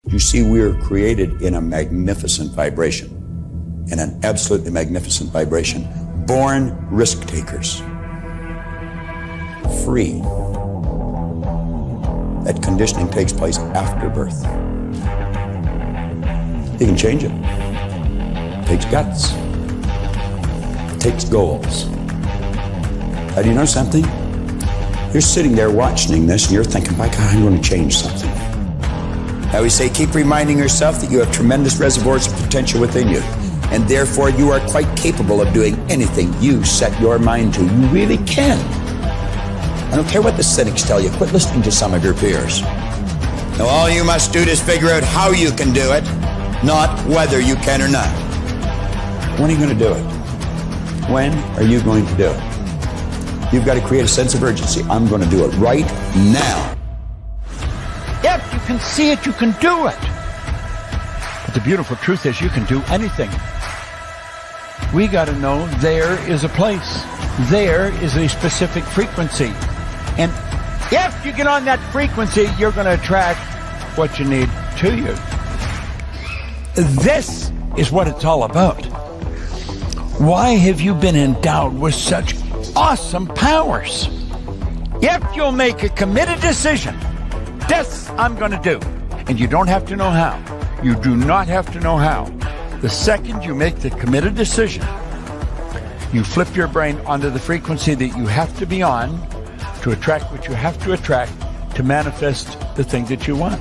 You see, we are created in a magnificent vibration, in an absolutely magnificent vibration. Born risk takers. Free. That conditioning takes place after birth. You can change it. It takes guts. It takes goals. How do you know something? You're sitting there watching this and you're thinking, my God, I'm going to change something. I always say, keep reminding yourself that you have tremendous reservoirs of potential within you, and therefore you are quite capable of doing anything you set your mind to. You really can. I don't care what the cynics tell you. Quit listening to some of your peers. Now all you must do is figure out how you can do it, not whether you can or not. When are you going to do it? When are you going to do it? You've got to create a sense of urgency. I'm going to do it right now. If you can see it, you can do it. But the beautiful truth is you can do anything. We got to know there is a place. There is a specific frequency. And if you get on that frequency, you're going to attract what you need to you. This is what it's all about. Why have you been endowed with such awesome powers? If you'll make a committed decision, this I'm going to do. And you don't have to know how. You do not have to know how. The second you make the committed decision, you flip your brain onto the frequency that you have to be on to attract what you have to attract to manifest the thing that you want.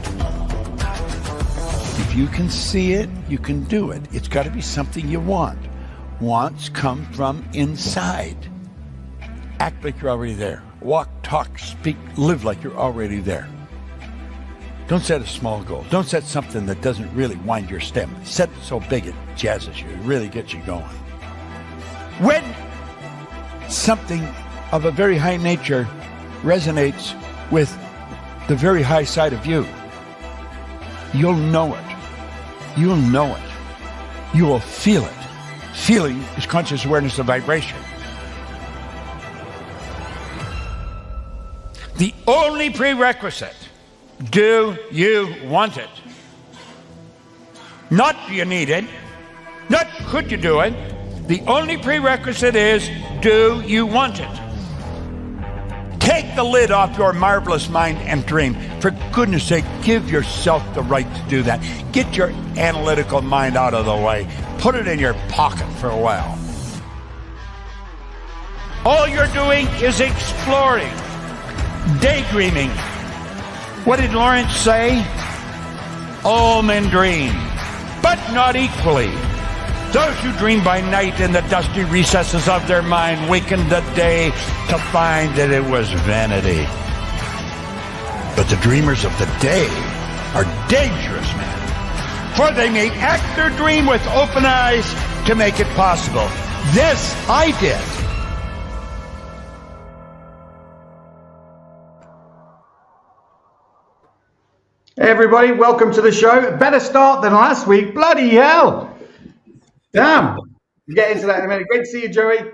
If you can see it, you can do it. It's got to be something you want. Wants come from inside. Act like you're already there. Walk, talk, speak, live like you're already there. Don't set a small goal. Don't set something that doesn't really wind your stem. Set it so big it jazzes you. It really gets you going. When something of a very high nature resonates with the very high side of you, you'll know it. You'll know it. You will feel it. Feeling is conscious awareness of vibration. The only prerequisite, do you want it? Not do you need it, not could you do it. The only prerequisite is, do you want it? Take the lid off your marvelous mind and dream. For goodness sake, give yourself the right to do that. Get your analytical mind out of the way. Put it in your pocket for a while. All you're doing is exploring, daydreaming. What did Lawrence say? All men dream, but not equally. Those who dream by night in the dusty recesses of their mind wakened the day to find that it was vanity. But the dreamers of the day are dangerous men, for they may act their dream with open eyes to make it possible. This I did. Hey everybody, welcome to the show. Better start than last week. Bloody hell. Damn. We'll get into that in a minute. Great to see you, Joey.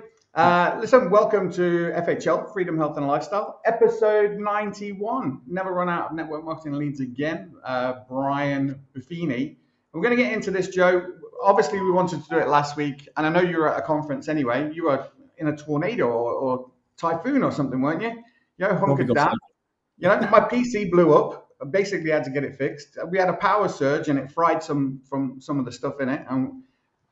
Listen, welcome to FHL, Freedom, Health and Lifestyle, episode 91. Never run out of network marketing leads again. Brian Buffini. We're going to get into this, Joe. Obviously, we wanted to do it last week, and I know you were at a conference anyway. You were in a tornado or typhoon or something, weren't you? You know, hunkered down. You know, my PC blew up. I basically had to get it fixed. We had a power surge and it fried some of the stuff in it. And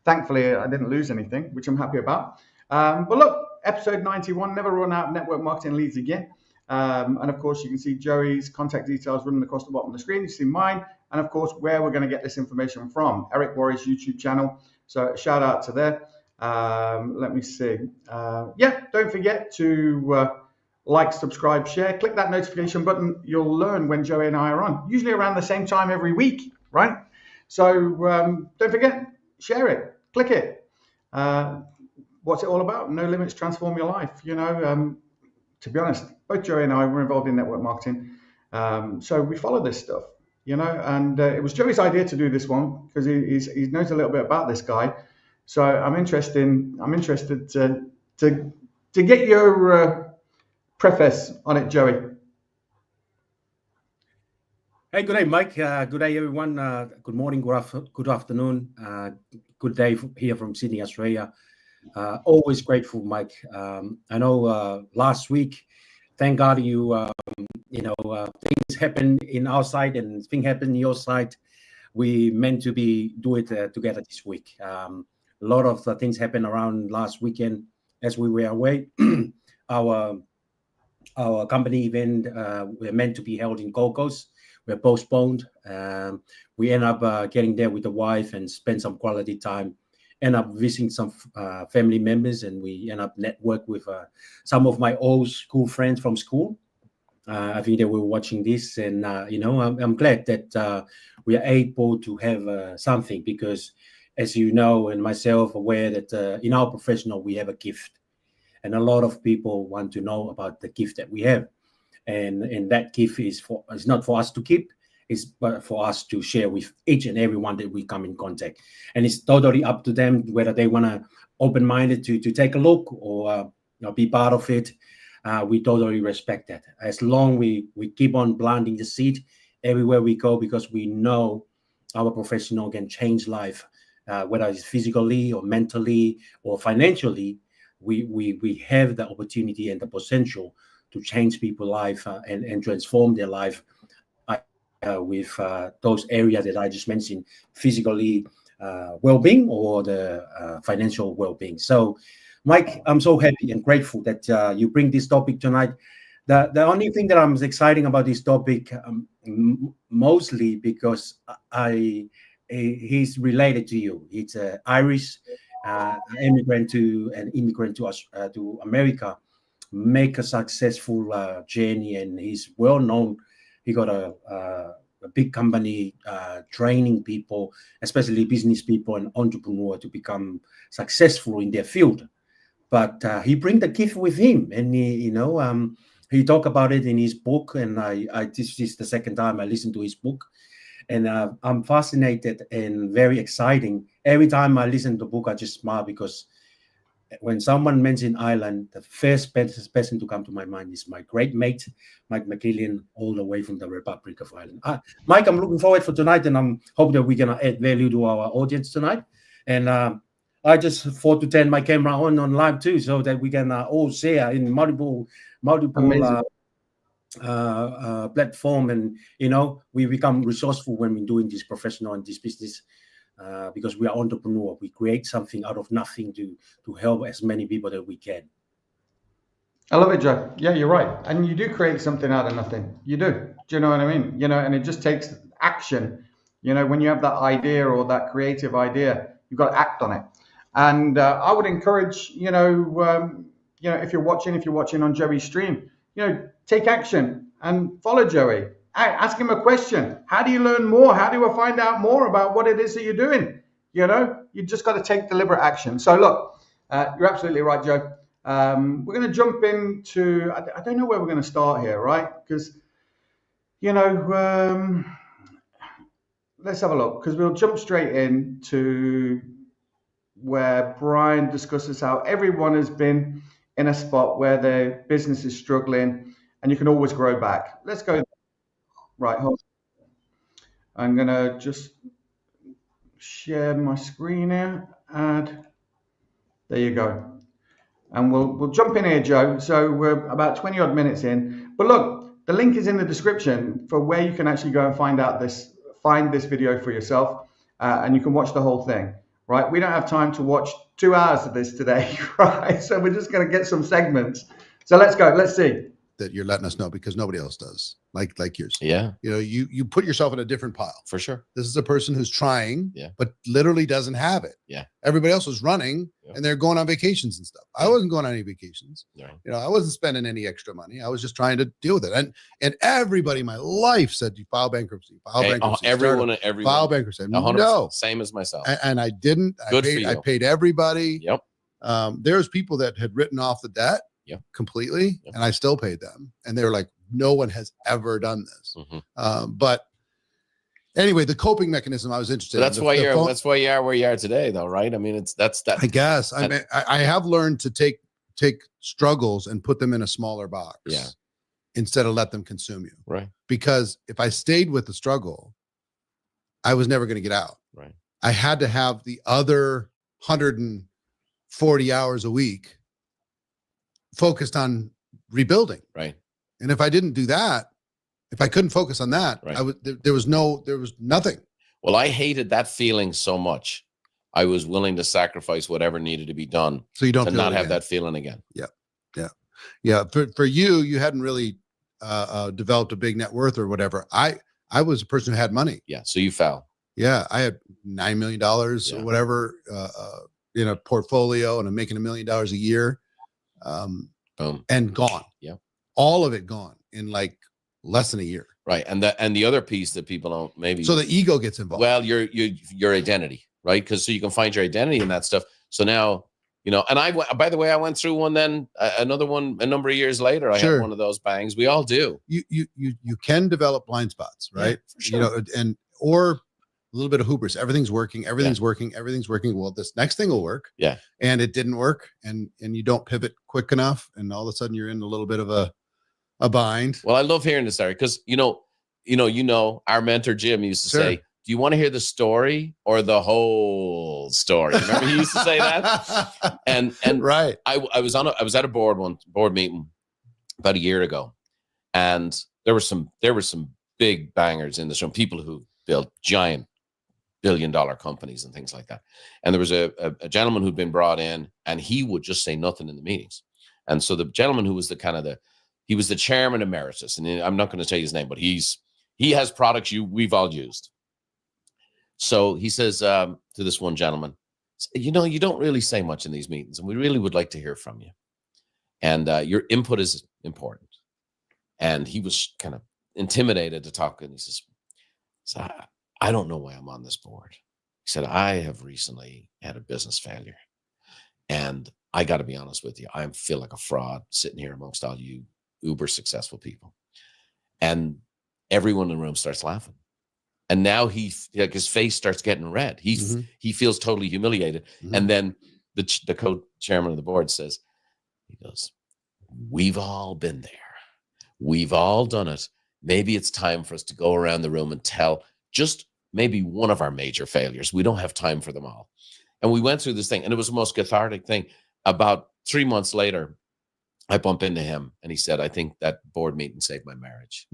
thankfully, I didn't lose anything, which I'm happy about. But look, episode 91, never run out of network marketing leads again. And of course, you can see Joey's contact details running across the bottom of the screen. You see mine. And of course, where we're going to get this information from, Eric Worre's YouTube channel. So shout out to there. Let me see. Yeah, don't forget to like, subscribe, share, click that notification button. You'll learn when Joey and I are on, usually around the same time every week, right? So don't forget, share it, click it. What's it all about? No limits, transform your life. You know, to be honest, both Joey and I were involved in network marketing. So we follow this stuff, you know, and it was Joey's idea to do this one because he knows a little bit about this guy. So I'm interested to get your preface on it, Joey. Hey, good day, Mike. Good day, everyone. Good morning, good afternoon. Good day here from Sydney, Australia. Always grateful, Mike. I know last week, thank God things happened in our side and things happened in your side. We meant to do it together this week. A lot of things happened around last weekend as we were away. Our company event were meant to be held in Gold Coast. We're postponed. We end up getting there with the wife and spend some quality time. End up visiting some family members, and we end up network with some of my old school friends from school. I think they were watching this, and I'm glad that we are able to have something, because, as you know, and myself aware that in our professional we have a gift, and a lot of people want to know about the gift that we have, and that gift is not for us to keep, it's but for us to share with each and everyone that we come in contact, and it's totally up to them whether they want to open-minded to take a look or be part of it. We totally respect that, as long we keep on planting the seed everywhere we go, because we know our professional can change life, whether it's physically or mentally or financially. We have the opportunity and the potential to change people's life and transform their life with those areas that I just mentioned, physically well-being or the financial well-being. So, Mike, I'm so happy and grateful that you bring this topic tonight. The only thing that I'm exciting about this topic, mostly because he's related to you. It's Irish immigrant to America, make a successful journey, and he's well known. He got a big company training people, especially business people and entrepreneurs, to become successful in their field. But he bring the gift with him, and he talk about it in his book. And this is the second time I listened to his book, and I'm fascinated and very exciting. Every time I listen to the book, I just smile, because when someone mentions Ireland, the first person to come to my mind is my great mate, Mike McKillian, all the way from the Republic of Ireland. Mike, I'm looking forward for tonight, and I'm hoping that we're going to add value to our audience tonight. And I just thought to turn my camera on live too, so that we can all share in multiple platform, and we become resourceful when we're doing this professional and this business, because we are entrepreneur. We create something out of nothing to help as many people that we can. I love it, Joe. Yeah, you're right. And you do create something out of nothing. You do. Do you know what I mean? And it just takes action. When you have that idea or that creative idea, you've got to act on it. And I would encourage, if you're watching on Joey's stream, take action and follow Joey. Ask him a question. How do you learn more? How do I find out more about what it is that you're doing? You just got to take deliberate action. So look, you're absolutely right, Joe. We're going to jump into, I don't know where we're going to start here, right? Because, let's have a look, because we'll jump straight into where Brian discusses how everyone has been in a spot where their business is struggling and you can always grow back. Let's go. Right, hold on. I'm going to just share my screen here. There you go. And we'll jump in here, Joe. So we're about 20 odd minutes in. But look, the link is in the description for where you can actually go and find this video for yourself, and you can watch the whole thing. Right? We don't have time to watch 2 hours of this today, right? So we're just going to get some segments. So let's go. Let's see. That you're letting us know, because nobody else does, like yours. Yeah. You put yourself in a different pile. For sure. This is a person who's trying, yeah, but literally doesn't have it. Yeah. Everybody else was running, yeah, and they're going on vacations and stuff. I wasn't going on any vacations. Right. I wasn't spending any extra money. I was just trying to deal with it. And everybody in my life said, you file bankruptcy, everyone, file bankruptcy. 100%, no. Same as myself. And I didn't. Good for you. I paid everybody. Yep. There's people that had written off the debt. Yep. Completely. Yep. And I still paid them. And they were like, no one has ever done this. Mm-hmm. But anyway, the coping mechanism I was interested in. That's why you are where you are today, though, right? I mean, that's that. I guess. I have learned to take struggles and put them in a smaller box. Yeah. instead of let them consume you. Right. Because if I stayed with the struggle, I was never going to get out. Right. I had to have the other 140 hours a week focused on rebuilding. Right. And if I didn't do that, if I couldn't focus on that, Right. there was nothing. Well, I hated that feeling so much. I was willing to sacrifice whatever needed to be done So you don't to feel not it have again. that feeling again. Yeah. For you hadn't really developed a big net worth or whatever. I was a person who had money. Yeah. So you fell. Yeah. I had $9 million or whatever in a portfolio, and I'm making $1 million a year. Boom. And gone. Yeah. All of it gone in like less than a year. Right. And the other piece that people don't maybe. So the ego gets involved. Well, your identity, right? Because so you can find your identity in that stuff. So now, you know, and by the way, I went through one, then another one a number of years later. I had one of those bangs. We all do. You can develop blind spots, right? Yeah, for sure. You know, or a little bit of hubris. Everything's working. Everything's working. Well, this next thing will work. Yeah. And it didn't work, and you don't pivot quick enough, and all of a sudden you're in a little bit of a bind. Well, I love hearing this, Eric, because you know, our mentor Jim used to say, "Do you want to hear the story or the whole story?" Remember he used to say that. And right. I was at a board meeting about a year ago, and there were some big bangers in this room, people who built giant billion-dollar companies and things like that. And there was a gentleman who'd been brought in, and he would just say nothing in the meetings. And so the gentleman who was he was the chairman emeritus, and I'm not going to tell you his name, but he has products we've all used. So he says to this one gentleman, you know, you don't really say much in these meetings, and we really would like to hear from you. And your input is important. And he was kind of intimidated to talk. And he says, I don't know why I'm on this board. He said, I have recently had a business failure. And I got to be honest with you, I feel like a fraud sitting here amongst all you uber successful people. And everyone in the room starts laughing. And now his face starts getting red. He feels totally humiliated. Mm-hmm. And then the co-chairman of the board says, he goes, we've all been there. We've all done it. Maybe it's time for us to go around the room and tell just maybe one of our major failures. We don't have time for them all. And we went through this thing, and it was the most cathartic thing. About 3 months later, I bumped into him, and he said, I think that board meeting saved my marriage.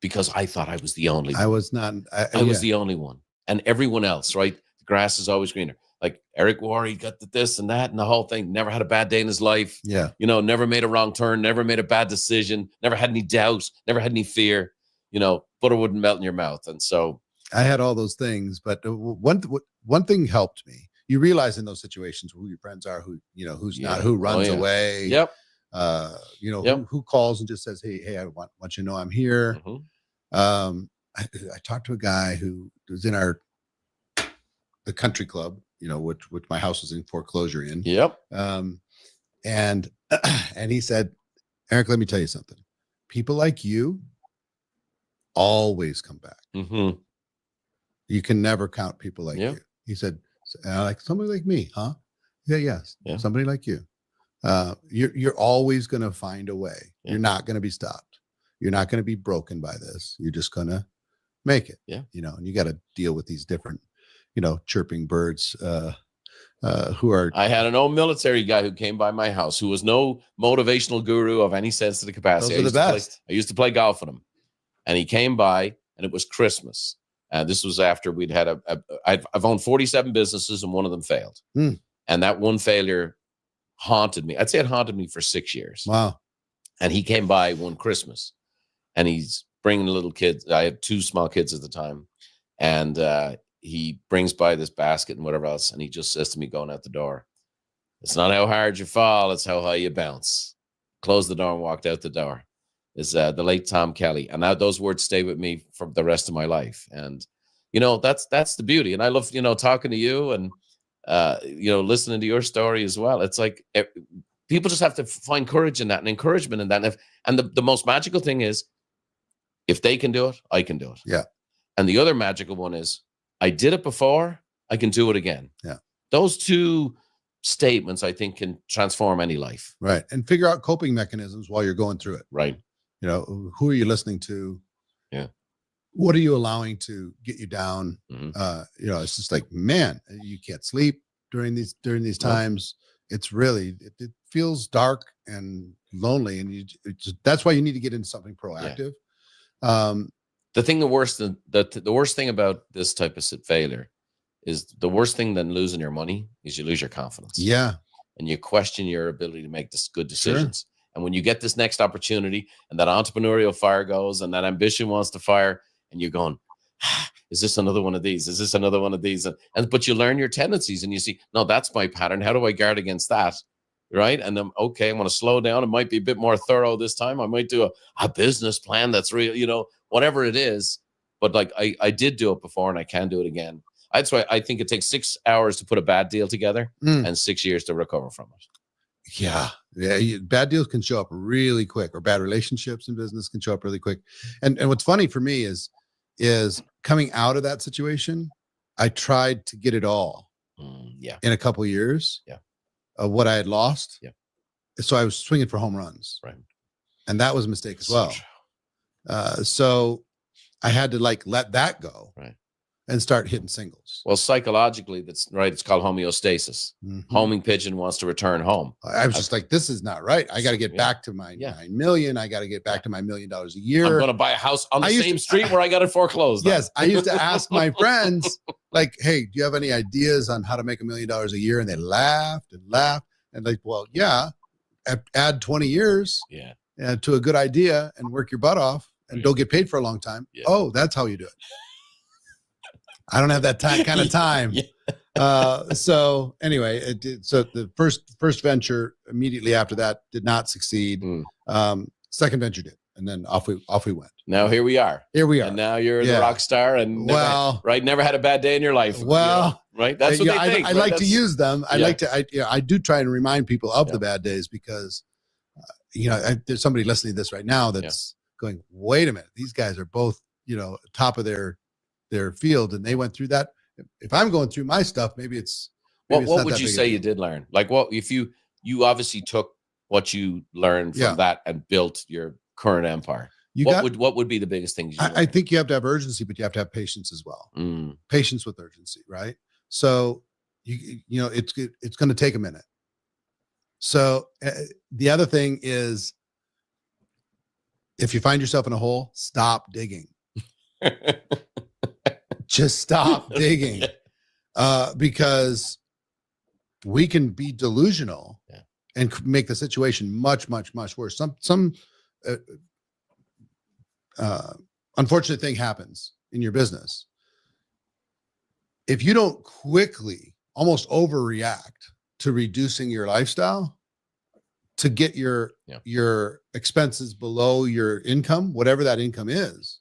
Because I thought I was the only one. I was not. I was the only one. And everyone else, right? The grass is always greener. Like Eric Worre, he got this and that and the whole thing. Never had a bad day in his life. Yeah. You know, never made a wrong turn, never made a bad decision, never had any doubt, never had any fear. You know, butter wouldn't melt in your mouth. And so I had all those things. But one thing helped me. You realize in those situations who your friends are, who, you know, who's not, who runs away. Yep. You know, who calls and just says, hey, I want you to know I'm here. Mm-hmm. I talked to a guy who was in the country club, you know, which my house was in foreclosure in. Yep. And he said, Eric, let me tell you something. People like you always come back. Mm-hmm. You can never count people like you. He said, like somebody like me, huh? Yeah, yes. Yeah. Somebody like you. You're always going to find a way. Yeah. You're not going to be stopped. You're not going to be broken by this. You're just going to make it. Yeah. You know, and you got to deal with these different, you know, chirping birds who are. I had an old military guy who came by my house who was no motivational guru of any sense of the capacity. Those are the best. I used to play golf with him, and he came by, and it was Christmas. This was after we'd had I've owned 47 businesses, and one of them failed. And that one failure haunted me. I'd say it haunted me for 6 years. Wow. And he came by one Christmas, and he's bringing the little kids. I had 2 small kids at the time. And he brings by this basket and whatever else. And he just says to me going out the door, it's not how hard you fall, it's how high you bounce. Closed the door and walked out the door. Is the late Tom Kelly. And now those words stay with me for the rest of my life. And, you know, that's the beauty. And I love, you know, talking to you and, you know, listening to your story as well. It's like people just have to find courage in that and encouragement in that. And the most magical thing is, if they can do it, I can do it. Yeah. And the other magical one is, I did it before, I can do it again. Yeah. Those 2 statements, I think, can transform any life. Right. And figure out coping mechanisms while you're going through it. Right. You know, who are you listening to? Yeah. What are you allowing to get you down? Mhm. You know, it's just like, man, you can't sleep during these times. It's really, it feels dark and lonely, and that's why you need to get into something proactive. The worst thing about this type of failure is the worst thing than losing your money is you lose your confidence. Yeah. And you question your ability to make this good decisions. Sure. And when you get this next opportunity and that entrepreneurial fire goes and that ambition wants to fire, and you're going, is this another one of these? Is this another one of these? But you learn your tendencies and you see, no, that's my pattern. How do I guard against that? Right. And then, okay, I'm going to slow down. It might be a bit more thorough this time. I might do a business plan that's real, you know, whatever it is. But like I did do it before and I can do it again. That's why I think it takes 6 hours to put a bad deal together and 6 years to recover from it. Yeah. Bad deals can show up really quick, or bad relationships in business can show up really quick. And what's funny for me is coming out of that situation, I tried to get it all in a couple of years of what I had lost. Yeah. So I was swinging for home runs. Right. And that was a mistake as well. So I had to let that go. Right. And start hitting singles. Well, psychologically, that's right. It's called homeostasis. Homing pigeon wants to return home. I was just like, this is not right. I got to get back to my 9 million. I got to get back to my $1 million a year. I'm going to buy a house on the same street where I got it foreclosed. Yes. I used to ask my friends, like, hey, do you have any ideas on how to make $1 million a year? And they laughed and laughed. And like, well, yeah, add 20 years to a good idea and work your butt off and don't get paid for a long time. Yeah. Oh, that's how you do it. I don't have that kind of time. So anyway, so the first venture immediately after that did not succeed. Second venture did, and then off we went. Now here we are. And now you're the rock star, and never had a bad day in your life. Well, right. That's what they think. I like to use them. I do try and remind people of the bad days because, there's somebody listening to this right now that's going, wait a minute, these guys are both, top of their field, and they went through that. If I'm going through my stuff, maybe it's what would you say you did learn? Like, what if you obviously took what you learned from that and built your current empire? What would be the biggest things? I think you have to have urgency, but you have to have patience as well. Patience with urgency, right? So it's going to take a minute. So the other thing is, if you find yourself in a hole, stop digging. Just stop digging, because we can be delusional and make the situation much, much, much worse. Some unfortunate thing happens in your business. If you don't quickly almost overreact to reducing your lifestyle to get your expenses below your income, whatever that income is,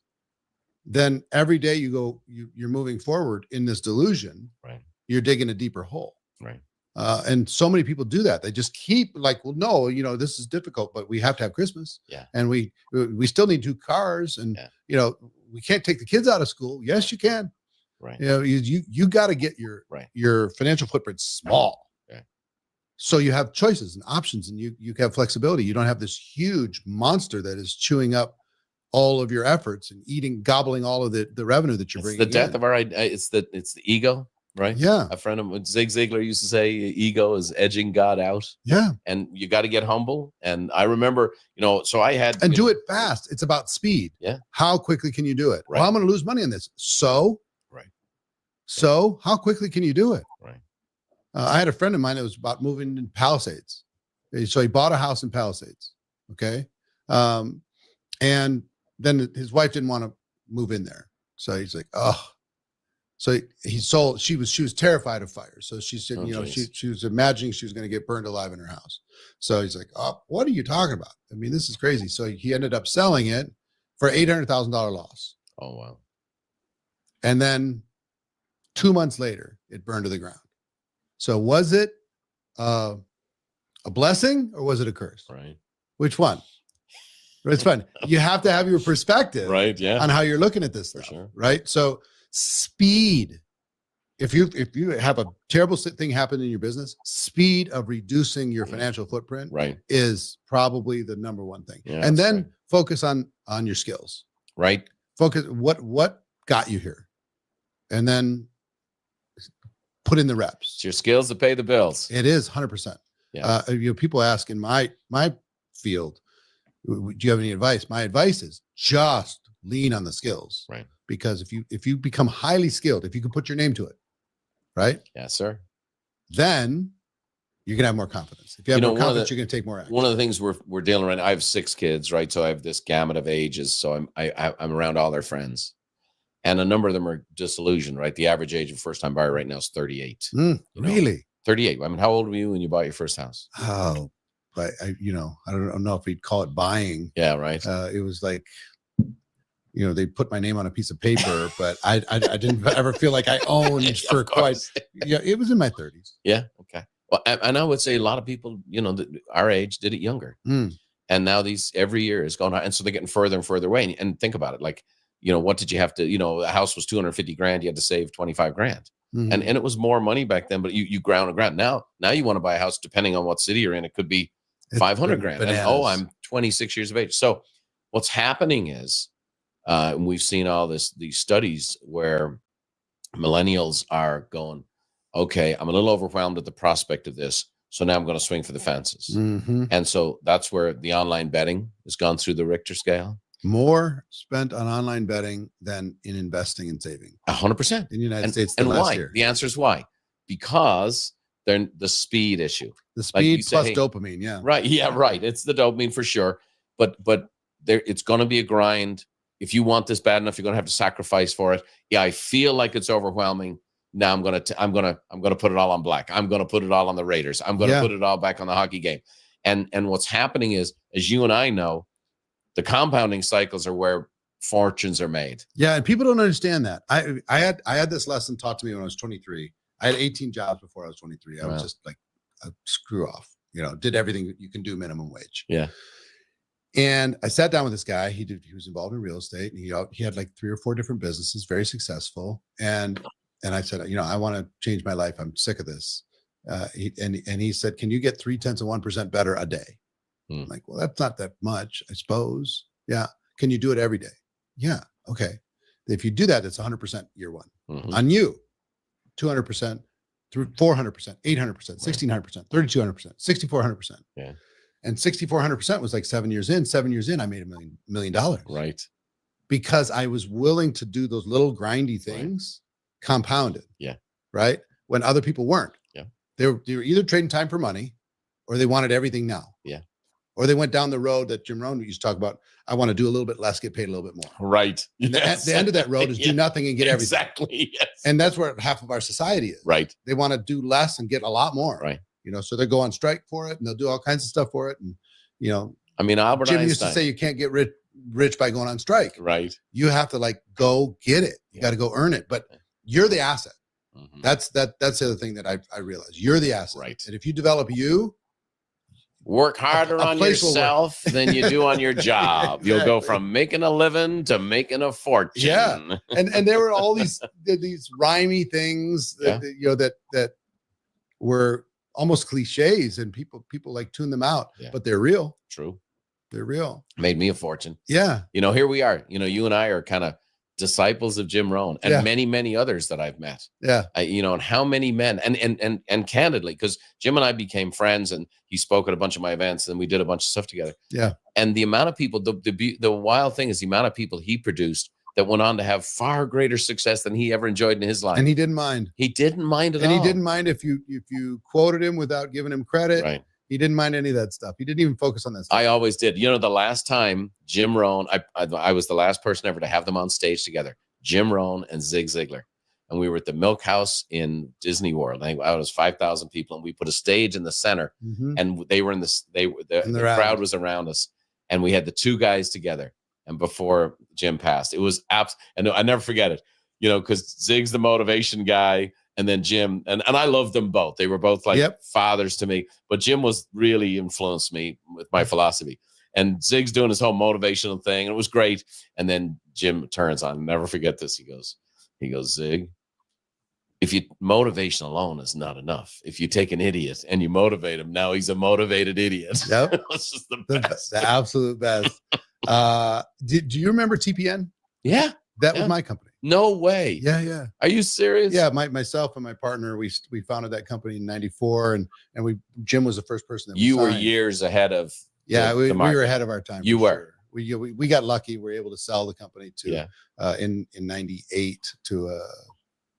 then every day you're moving forward in this delusion, right? You're digging a deeper hole. Right. And so many people do that. They just keep like, well, no, this is difficult, but we have to have Christmas. Yeah. And we still need 2 cars, and, we can't take the kids out of school. Yes, you can. Right. You got to get your financial footprint small. Right. So you have choices and options, and you have flexibility. You don't have this huge monster that is chewing up all of your efforts and gobbling all of the revenue that you're bringing. It's the death of our idea. It's the ego, right? Yeah. A friend of mine, Ziglar, used to say, ego is edging God out. Yeah. And you got to get humble. And I remember, so I had. And do it fast. It's about speed. Yeah. How quickly can you do it? Right. Well, I'm going to lose money on this. So. Right. So how quickly can you do it? Right. I had a friend of mine that was about moving in Palisades. So he bought a house in Palisades. Okay. And then his wife didn't want to move in there. So he's like, oh. So he sold. She was terrified of fire. So she said, she was imagining she was going to get burned alive in her house. So he's like, oh, what are you talking about? I mean, this is crazy. So he ended up selling it for $800,000 loss. Oh, wow. And then 2 months later, it burned to the ground. So was it a blessing or was it a curse? Right. Which one? It's fun. You have to have your perspective, right? Yeah, on how you're looking at this stuff, sure. Right? So speed if you have a terrible thing happen in your business, speed of reducing your financial footprint Right. is probably the number one thing. Yeah, and that's then right. focus on your skills. Right. Focus what got you here, and then put in the reps. It's your skills that pay the bills. It is 100%. Yeah. People ask in my field, do you have any advice? My advice is just lean on the skills. Right. Because if you become highly skilled, if you can put your name to it, right? Yes, sir. Then you're gonna have more confidence. If you have more confidence, you're gonna take more action. One of the things we're dealing right now, I have 6 kids, right? So I have this gamut of ages. So I'm around all their friends, and a number of them are disillusioned, right? The average age of first-time buyer right now is 38. Really? 38. I mean, how old were you when you bought your first house? Oh, but I don't know if we'd call it buying. Yeah, right. It was like, they put my name on a piece of paper, but I didn't ever feel like I owned for quite. Yeah, it was in my 30s. Yeah. Okay. Well, and I would say a lot of people, our age did it younger, and now every year is going on, and so they're getting further and further away. And think about it, like, what did you have to? A house was $250,000. You had to save $25,000, and it was more money back then. But you ground and ground. Now you want to buy a house, depending on what city you're in, it could be $500,000. And I'm 26 years of age. So what's happening is, and we've seen all these studies where millennials are going, okay, I'm a little overwhelmed at the prospect of this, so now I'm going to swing for the fences. And so that's where the online betting has gone through the Richter scale. More spent on online betting than in investing and saving. 100% in the United States. And last why? year. The answer is why? Because they're the speed issue. The speed like plus dopamine. Yeah. Right. Yeah. Right. It's the dopamine for sure. But it's going to be a grind. If you want this bad enough, you're going to have to sacrifice for it. Yeah, I feel like it's overwhelming. Now I'm gonna put it all on black. I'm gonna put it all on the Raiders. I'm gonna put it all back on the hockey game. And what's happening is, as you and I know, the compounding cycles are where fortunes are made. Yeah, and people don't understand that. I had this lesson taught to me when I was 23. I had 18 jobs before I was 23. I was just like a screw off. Did everything that you can do minimum wage. Yeah. And I sat down with this guy. He was involved in real estate, and he had like 3 or 4 different businesses, very successful. And I said, I want to change my life. I'm sick of this. He said, can you get 0.3% better a day? I'm like, well, that's not that much, I suppose. Yeah. Can you do it every day? Yeah. Okay. If you do that, it's 100% year one. On you, 200%, through 400%, 800%, 1,600%, 3,200%, 6,400%. Yeah. And 6,400% was like 7 years in. 7 years in, I made $1 million. Right. Because I was willing to do those little grindy things, compounded. Yeah. Right. When other people weren't. Yeah. They were either trading time for money, or they wanted everything now. Yeah. Or they went down the road that Jim Rohn used to talk about. I want to do a little bit less, get paid a little bit more. Right. Yes. The end of that road is do nothing and get everything. Exactly. Yes. And that's where half of our society is. Right. They want to do less and get a lot more. Right. So they'll go on strike for it, and they'll do all kinds of stuff for it. And, I mean, Albert Jim Einstein used to say you can't get rich by going on strike. Right. You have to go get it. You got to go earn it. But you're the asset. That's the other thing that I realized. You're the asset. Right. And if you develop work harder on yourself than you do on your job. Exactly. You'll go from making a living to making a fortune. Yeah. And there were all these rhymey things that were almost cliches, and people tune them out, but they're real. True. They're real. Made me a fortune. Yeah. Here we are. You and I are kind of disciples of Jim Rohn and many, many others that I've met. Yeah. And how many men and candidly, because Jim and I became friends, and he spoke at a bunch of my events, and we did a bunch of stuff together. Yeah. And the amount of people, the wild thing is the amount of people he produced that went on to have far greater success than he ever enjoyed in his life. And he didn't mind. He didn't mind at all. And he didn't mind if you quoted him without giving him credit. Right. He didn't mind any of that stuff. He didn't even focus on that stuff. I always did. The last time Jim Rohn, I was the last person ever to have them on stage together. Jim Rohn and Ziglar. And we were at the Milk House in Disney World. I think I was 5,000 people, and we put a stage in the center, and they were the crowd was around us, and we had the 2 guys together. And before Jim passed, it was and I never forget it, because Zig's the motivation guy, and then Jim, and I loved them both. They were both like fathers to me, but Jim was really influenced me with my philosophy. And Zig's doing his whole motivational thing, and it was great. And then Jim turns on, never forget this. He goes, Zig, if you motivation alone is not enough. If you take an idiot and you motivate him, now he's a motivated idiot. Yep. It's just the best. The absolute best. Do you remember TPN? Yeah. That was my company. No way. Yeah. Are you serious? Yeah, myself and my partner, we founded that company in '94, and Jim was the first person that you were signed. years ahead of. We were ahead of our time. You were. Sure. We got lucky. We were able to sell the company to in '98 to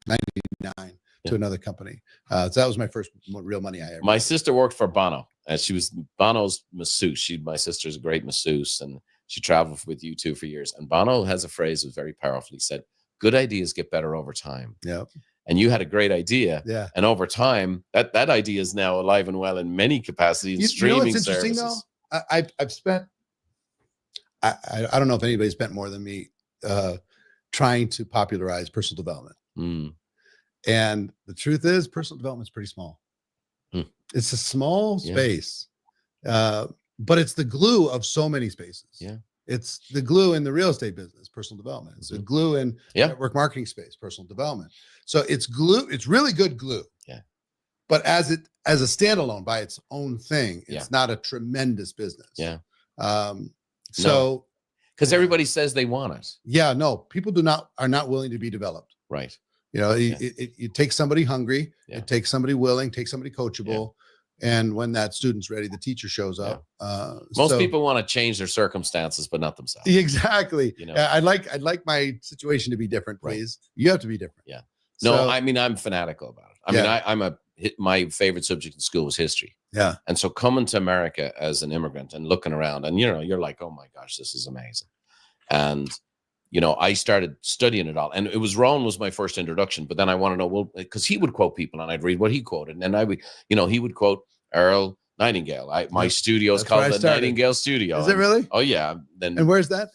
99 to another company. So that was my first real money I ever. My sister worked for Bono, and she was Bono's masseuse. My sister's a great masseuse, and she traveled with U2 for years. And Bono has a phrase that was very powerful. He said, "Good ideas get better over time." Yeah. And you had a great idea. Yeah. And over time, that idea is now alive and well in many capacities. Streaming what's interesting services. though? I've spent. I don't know if anybody spent more than me trying to popularize personal development. And the truth is, personal development is pretty small. It's a small space, but it's the glue of so many spaces. Yeah. It's the glue in the real estate business, personal development. It's the glue in network marketing space, personal development. So it's glue. It's really good glue. Yeah. But as a standalone by its own thing, it's not a tremendous business. Yeah. So because everybody says they want it. Yeah. No, people are not willing to be developed. Right. You know, it takes somebody hungry. Yeah. It takes somebody willing. Takes somebody coachable. And when that student's ready, the teacher shows up. Most people want to change their circumstances, but not themselves. Exactly. You know, I'd like my situation to be different, please. Right. You have to be different. Yeah. No, so, I mean, I'm fanatical about it. I mean, my favorite subject in school was history. Yeah. And so coming to America as an immigrant and looking around, and you're like, oh my gosh, this is amazing. And I started studying it all, and it was Rohn was my first introduction. But then I want to know, well, because he would quote people, and I'd read what he quoted, and then I would, he would quote Earl Nightingale. My studio is called the Nightingale Studio. Is it really? Oh yeah. And where's that?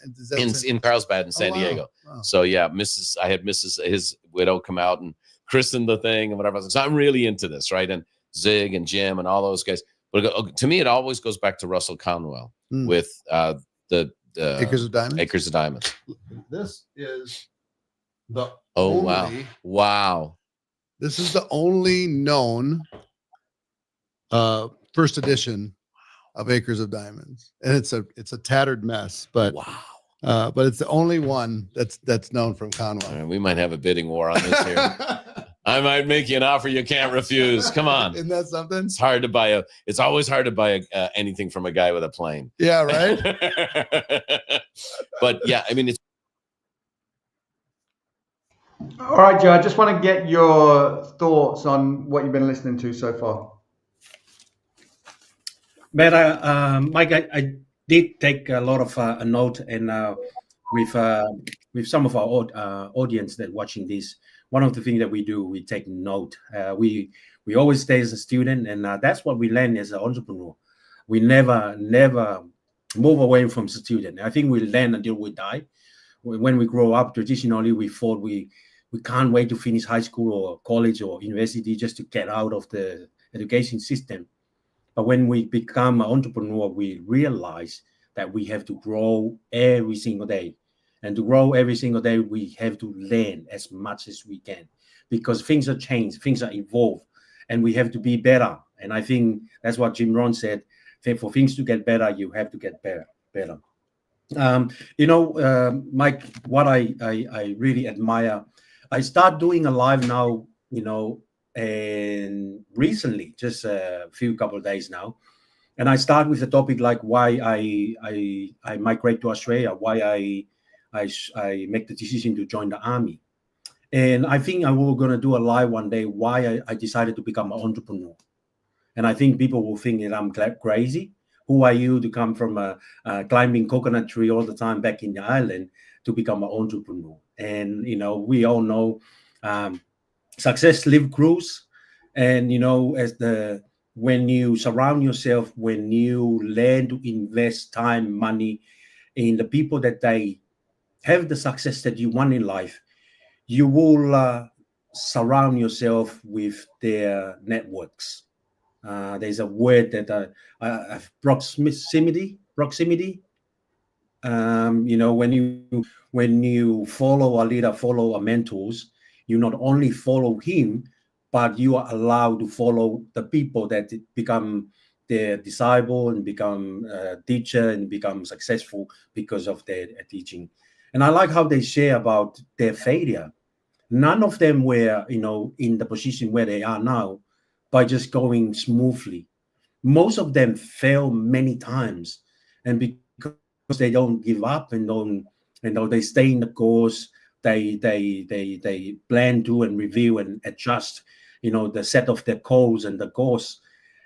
In Carlsbad in San Diego. Wow. So yeah, I had his widow come out and christen the thing and whatever. So I'm really into this, right? And Zig and Jim and all those guys. But to me, it always goes back to Russell Conwell with the Acres of Diamonds. Acres of Diamonds. This is the wow. This is the only known first edition of Acres of Diamonds, and it's a tattered mess, but but it's the only one that's known from Conwell. Right, we might have a bidding war on this here. I might make you an offer you can't refuse. Come on. Isn't that something? It's always hard to buy anything from a guy with a plane. Yeah, right. But yeah, I mean, it's. All right, Joe, I just want to get your thoughts on what you've been listening to so far. Man, Mike, I did take a lot of a note, and with some of our audience that watching this, one of the things that we do, we take note. We always stay as a student, and that's what we learn as an entrepreneur. We never move away from student. I think we learn until we die. When we grow up, traditionally we thought we can't wait to finish high school or college or university just to get out of the education system. But when we become an entrepreneur, we realize that we have to grow every single day. And to grow every single day, we have to learn as much as we can, because things are changed, things are evolved, and we have to be better. And I think that's what Jim Rohn said. For things to get better, you have to get better. Mike, what I really admire, I start doing a live now, and recently, just a couple of days now, and I start with a topic like why I migrate to Australia, why I make the decision to join the army. And I think I will going to do a live one day why I decided to become an entrepreneur. And I think people will think that I'm crazy. Who are you to come from climbing coconut tree all the time back in the island to become an entrepreneur? And, we all know success live cruise. And, when you surround yourself, when you learn to invest time, money in the people that they have the success that you want in life, you will surround yourself with their networks. There's a word that proximity. When you follow a leader, follow a mentors, you not only follow him, but you are allowed to follow the people that become their disciple and become a teacher and become successful because of their teaching. And I like how they share about their failure. None of them were, in the position where they are now by just going smoothly. Most of them fail many times, and because they don't give up and don't, they stay in the course. They plan to and review and adjust, the set of their goals and the course,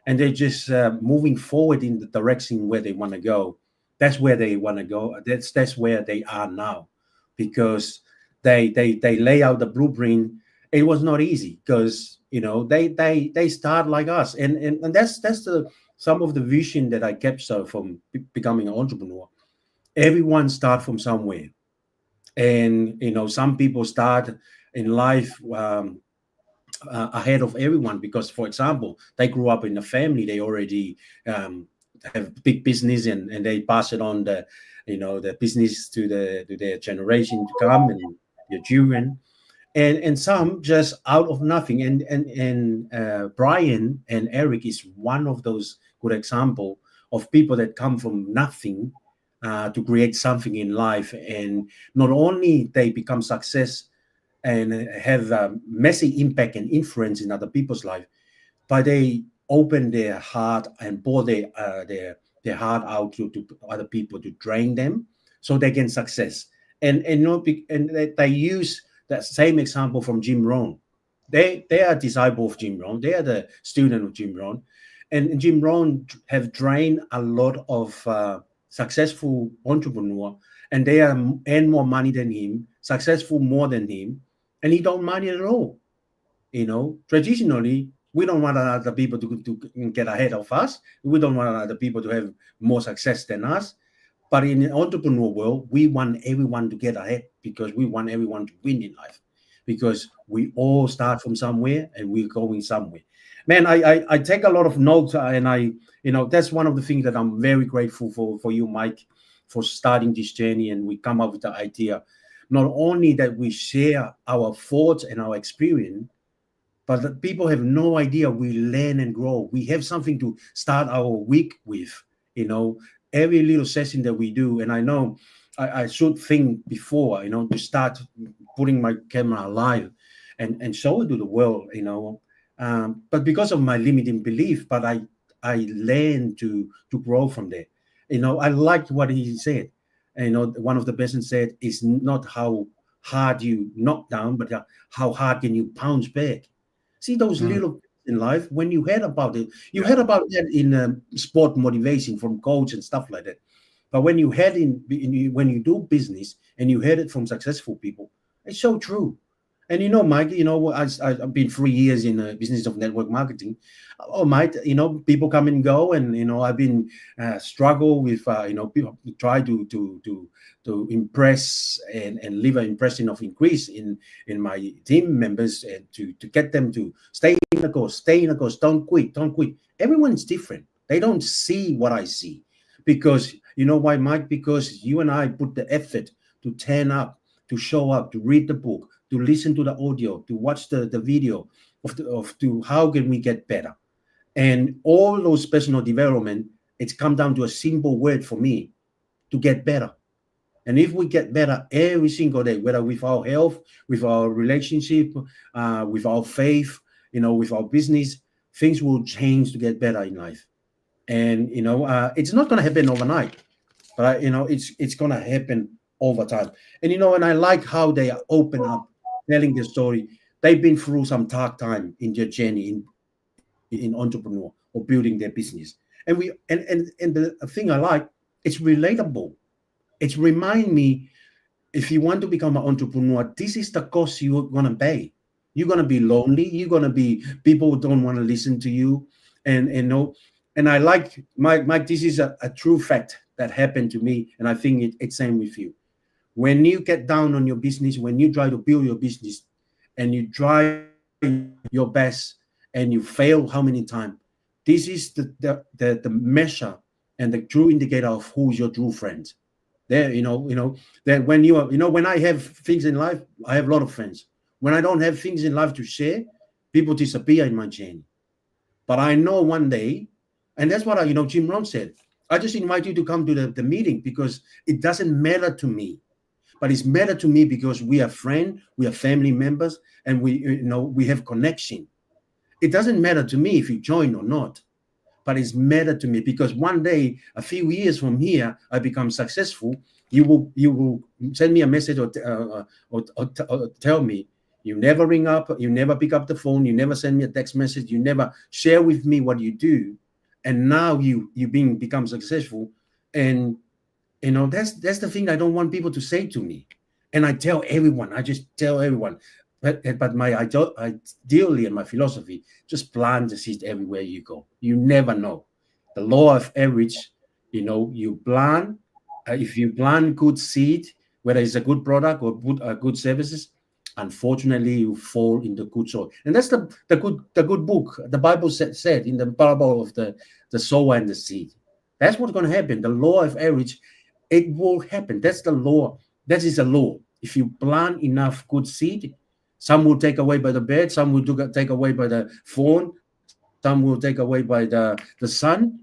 and they're just moving forward in the direction where they want to go. That's where they want to go. That's where they are now, because they lay out the blueprint. It was not easy because they start like us, and that's the some of the vision that I capture from becoming an entrepreneur. Everyone start from somewhere, and some people start in life ahead of everyone because, for example, they grew up in a family, they already have big business, and they pass it on the business to their generation to come and their children, and some just out of nothing. And Brian and Eric is one of those good example of people that come from nothing to create something in life, and not only they become success and have a massive impact and influence in other people's life, but they open their heart and pour their heart out to other people to drain them so they can success. And they use that same example from Jim Rohn. They are a disciple of Jim Rohn. They are the student of Jim Rohn. And Jim Rohn have drained a lot of successful entrepreneur, and they earn more money than him, successful more than him, and he don't mind it at all. Traditionally, we don't want other people to get ahead of us. We don't want other people to have more success than us. But in the entrepreneur world, we want everyone to get ahead because we want everyone to win in life, because we all start from somewhere and we're going somewhere. Man, I take a lot of notes, and that's one of the things that I'm very grateful for you, Mike, for starting this journey. And we come up with the idea, not only that we share our thoughts and our experience, but that people have no idea we learn and grow. We have something to start our week with, every little session that we do. And I know I should think before, to start putting my camera live and show it to the world, but because of my limiting belief, but I learned to grow from there. I liked what he said. One of the person said, it's not how hard you knock down, but how hard can you bounce back. See those little in life. When you heard about it, you heard about that in sport motivation from coach and stuff like that. But when you heard when you do business and you heard it from successful people, it's so true. And Mike, I've been 3 years in the business of network marketing. Oh, Mike, people come and go, and I've been struggle with people try to impress and leave an impression of increase in my team members, and to get them to stay in the course, don't quit. Everyone's different. They don't see what I see, because you know why, Mike? Because you and I put the effort to turn up, to show up, to read the book, to listen to the audio, to watch the video of how can we get better. And all those personal development, it's come down to a simple word for me: to get better. And if we get better every single day, whether with our health, with our relationship, with our faith, with our business, things will change to get better in life. And it's not going to happen overnight, but it's going to happen over time. And I like how they open up, telling their story. They've been through some dark time in their journey in entrepreneur or building their business. And the thing I like, it's relatable. It's remind me, if you want to become an entrepreneur, this is the cost you're gonna pay. You're gonna be lonely. You're gonna be, people don't want to listen to you, and I like, Mike. This is a true fact that happened to me, and I think it's same with you. When you get down on your business, when you try to build your business, and you try your best, and you fail how many times, this is the measure and the true indicator of who's your true friend. There, that when you are, when I have things in life, I have a lot of friends. When I don't have things in life to share, people disappear in my journey. But I know one day, and that's what Jim Rohn said. I just invite you to come to the meeting because it doesn't matter to me, but it's matter to me because we are friends, we are family members, and we have connection. It doesn't matter to me if you join or not, but it's matter to me because one day, a few years from here, I become successful. You will send me a message or tell me. You never ring up, you never pick up the phone, you never send me a text message, you never share with me what you do, and now you become successful. And that's the thing I don't want people to say to me. And I tell everyone, I just tell everyone. But my ideally and my philosophy, just plant the seed everywhere you go. You never know. The law of average, you plant. If you plant good seed, whether it's a good product or good services, unfortunately you fall into good soil. And that's the good book. The Bible said in the parable of the sower and the seed. That's what's going to happen. The law of average, it will happen. That's the law. That is the law. If you plant enough good seed, some will take away by the bed, some will take away by the thorn, some will take away by the sun,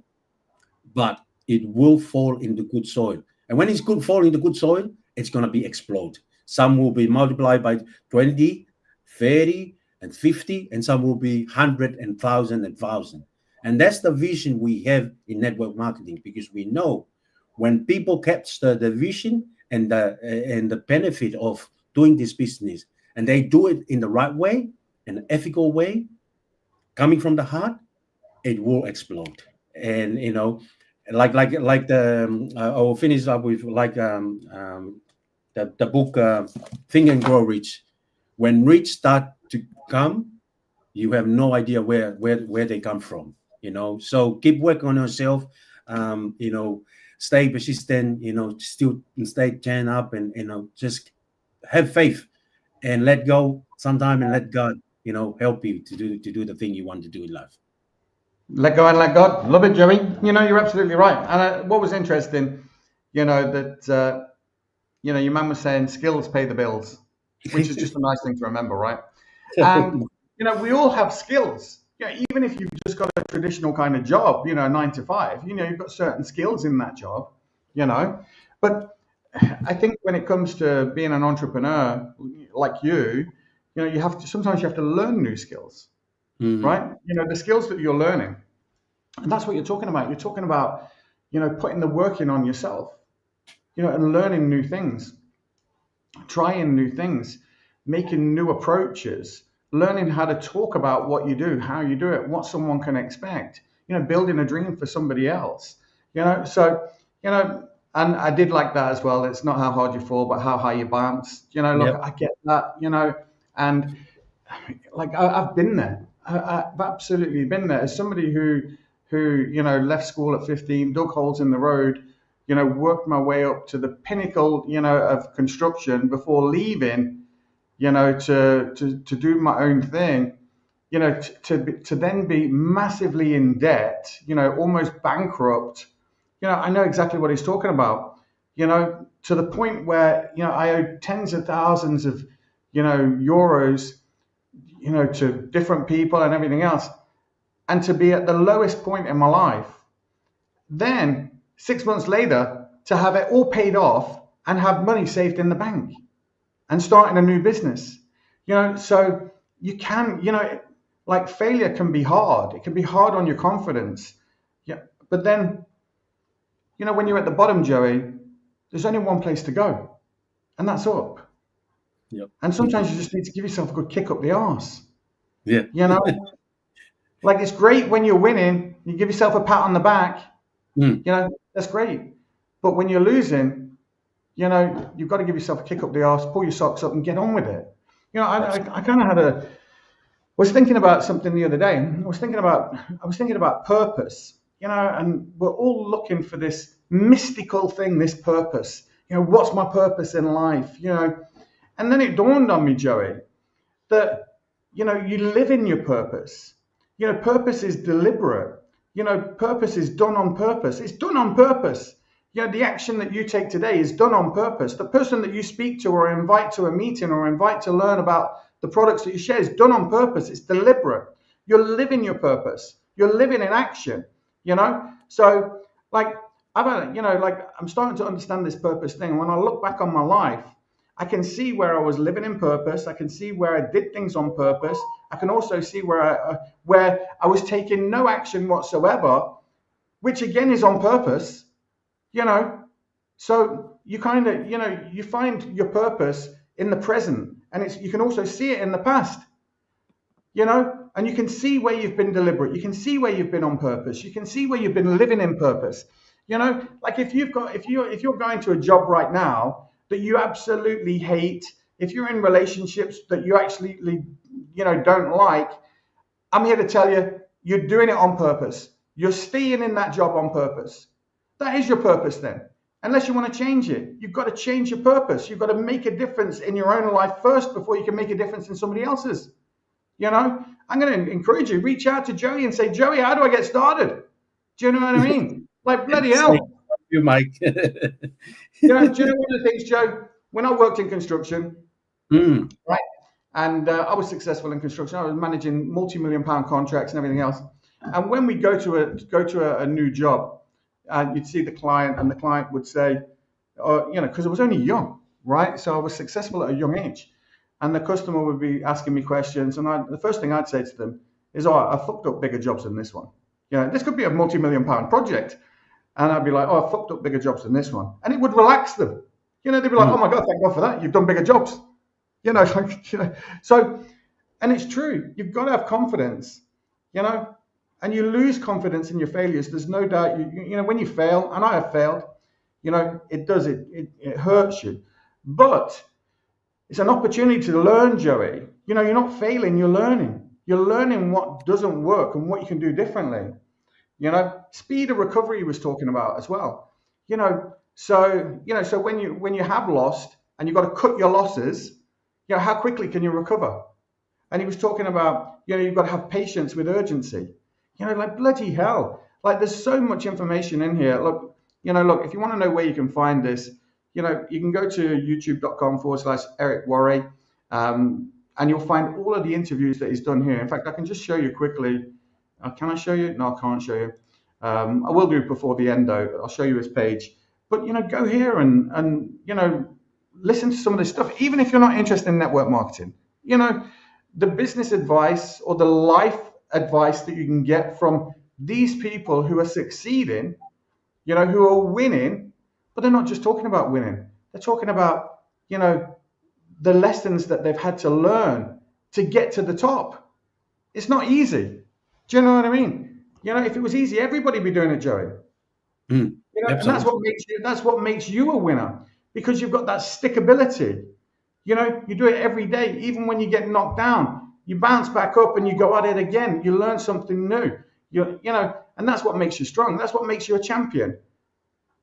but it will fall into good soil. And when it's fall into good soil, it's going to be explode. Some will be multiplied by 20, 30, and 50, and some will be 100 and 1,000 and 1,000. And that's the vision we have in network marketing, because we know when people capture the vision and the benefit of doing this business, and they do it in the right way, an ethical way, coming from the heart, it will explode. And like the I will finish up with the book Think and Grow Rich. When rich start to come, you have no idea where they come from. So keep working on yourself. Stay persistent. Still stay turn up, and just have faith and let go sometime, and let God help you to do the thing you want to do in life. Let go and let God. Love it, Joey. You're absolutely right. And what was interesting, that your man was saying skills pay the bills, which is just a nice thing to remember, right? And we all have skills. Even if you've just got a traditional kind of job, 9 to 5, you've got certain skills in that job, But I think when it comes to being an entrepreneur like you sometimes you have to learn new skills, right? The skills that you're learning, and that's what you're talking about. You're talking about, putting the work in on yourself, and learning new things, trying new things, making new approaches, learning how to talk about what you do, how you do it, what someone can expect, building a dream for somebody else, So, and I did like that as well. It's not how hard you fall, but how high you bounce. Look, yep. I get that, and like I've been there. I've absolutely been there. As somebody who left school at 15, dug holes in the road, worked my way up to the pinnacle, of construction before leaving, to do my own thing, to then be massively in debt, almost bankrupt. I know exactly what he's talking about, to the point where, I owed tens of thousands of, euros, to different people and everything else, and to be at the lowest point in my life. Then 6 months later, to have it all paid off and have money saved in the bank and starting a new business, so you can, like failure can be hard. It can be hard on your confidence. Yeah. But then, when you're at the bottom, Joey, there's only one place to go, and that's up. Yep. And sometimes you just need to give yourself a good kick up the arse. Yeah. Like it's great when you're winning, you give yourself a pat on the back. That's great. But when you're losing, you've got to give yourself a kick up the arse, pull your socks up and get on with it. I kind of was thinking about something the other day. I was thinking about purpose, and we're all looking for this mystical thing, this purpose. What's my purpose in life? And then it dawned on me, Joey, that, you live in your purpose. Purpose is deliberate. Purpose is done on purpose. It's done on purpose. The action that you take today is done on purpose. The person that you speak to or invite to a meeting or invite to learn about the products that you share is done on purpose. It's deliberate. You're living your purpose. You're living in action, you know? So like, I'm starting to understand this purpose thing. When I look back on my life, I can see where I was living in purpose. I can see where I did things on purpose. I can also see where I was taking no action whatsoever, which again is on purpose, you know. So you kind of, you know, you find your purpose in the present, and you can also see it in the past, you know, and you can see where you've been deliberate. You can see where you've been on purpose. You can see where you've been living in purpose. You know, like if you're going to a job right now that you absolutely hate, if you're in relationships that you actually, you know, don't like, I'm here to tell you, you're doing it on purpose. You're staying in that job on purpose. That is your purpose then. Unless you want to change it, you've got to change your purpose. You've got to make a difference in your own life first before you can make a difference in somebody else's. You know, I'm going to encourage you, reach out to Joey and say, Joey, how do I get started? Do you know what I mean? Like, bloody hell. You, Mike. Do you know one of the things, Joe, when I worked in construction, right, and I was successful in construction, I was managing multi-million-pound contracts and everything else. And when we go to a new job, you'd see the client, and the client would say, you know, because I was only young, right? So I was successful at a young age. And the customer would be asking me questions, and the first thing I'd say to them is, "Oh, I fucked up bigger jobs than this one. You know, this could be a multi-million-pound project." And I'd be like, "Oh, I fucked up bigger jobs than this one," and it would relax them. You know, they'd be like, "Oh my God, thank God for that. You've done bigger jobs." You know, like, you know. So, and it's true. You've got to have confidence. You know, and you lose confidence in your failures. There's no doubt. You know, when you fail, and I have failed. You know, it hurts you, but it's an opportunity to learn, Joey. You know, you're not failing, you're learning. You're learning what doesn't work and what you can do differently. You know, speed of recovery he was talking about as well. You know, so when you have lost and you've got to cut your losses, you know, how quickly can you recover? And he was talking about, you know, you've got to have patience with urgency. You know, like bloody hell. Like there's so much information in here. Look, if you want to know where you can find this, you know, you can go to youtube.com/Eric Worre, and you'll find all of the interviews that he's done here. In fact, I can just show you quickly. Can I show you? No, I can't show you. I will do before the end, though. I'll show you his page. But, you know, go here and you know, listen to some of this stuff, even if you're not interested in network marketing. You know, the business advice or the life advice that you can get from these people who are succeeding, you know, who are winning. But they're not just talking about winning. They're talking about, you know, the lessons that they've had to learn to get to the top. It's not easy. Do you know what I mean? You know, if it was easy, everybody would be doing it, Joey. You know, and that's what makes you a winner, because you've got that stickability. You know, you do it every day, even when you get knocked down. You bounce back up and you go at it again. You learn something new. You know, and that's what makes you strong. That's what makes you a champion.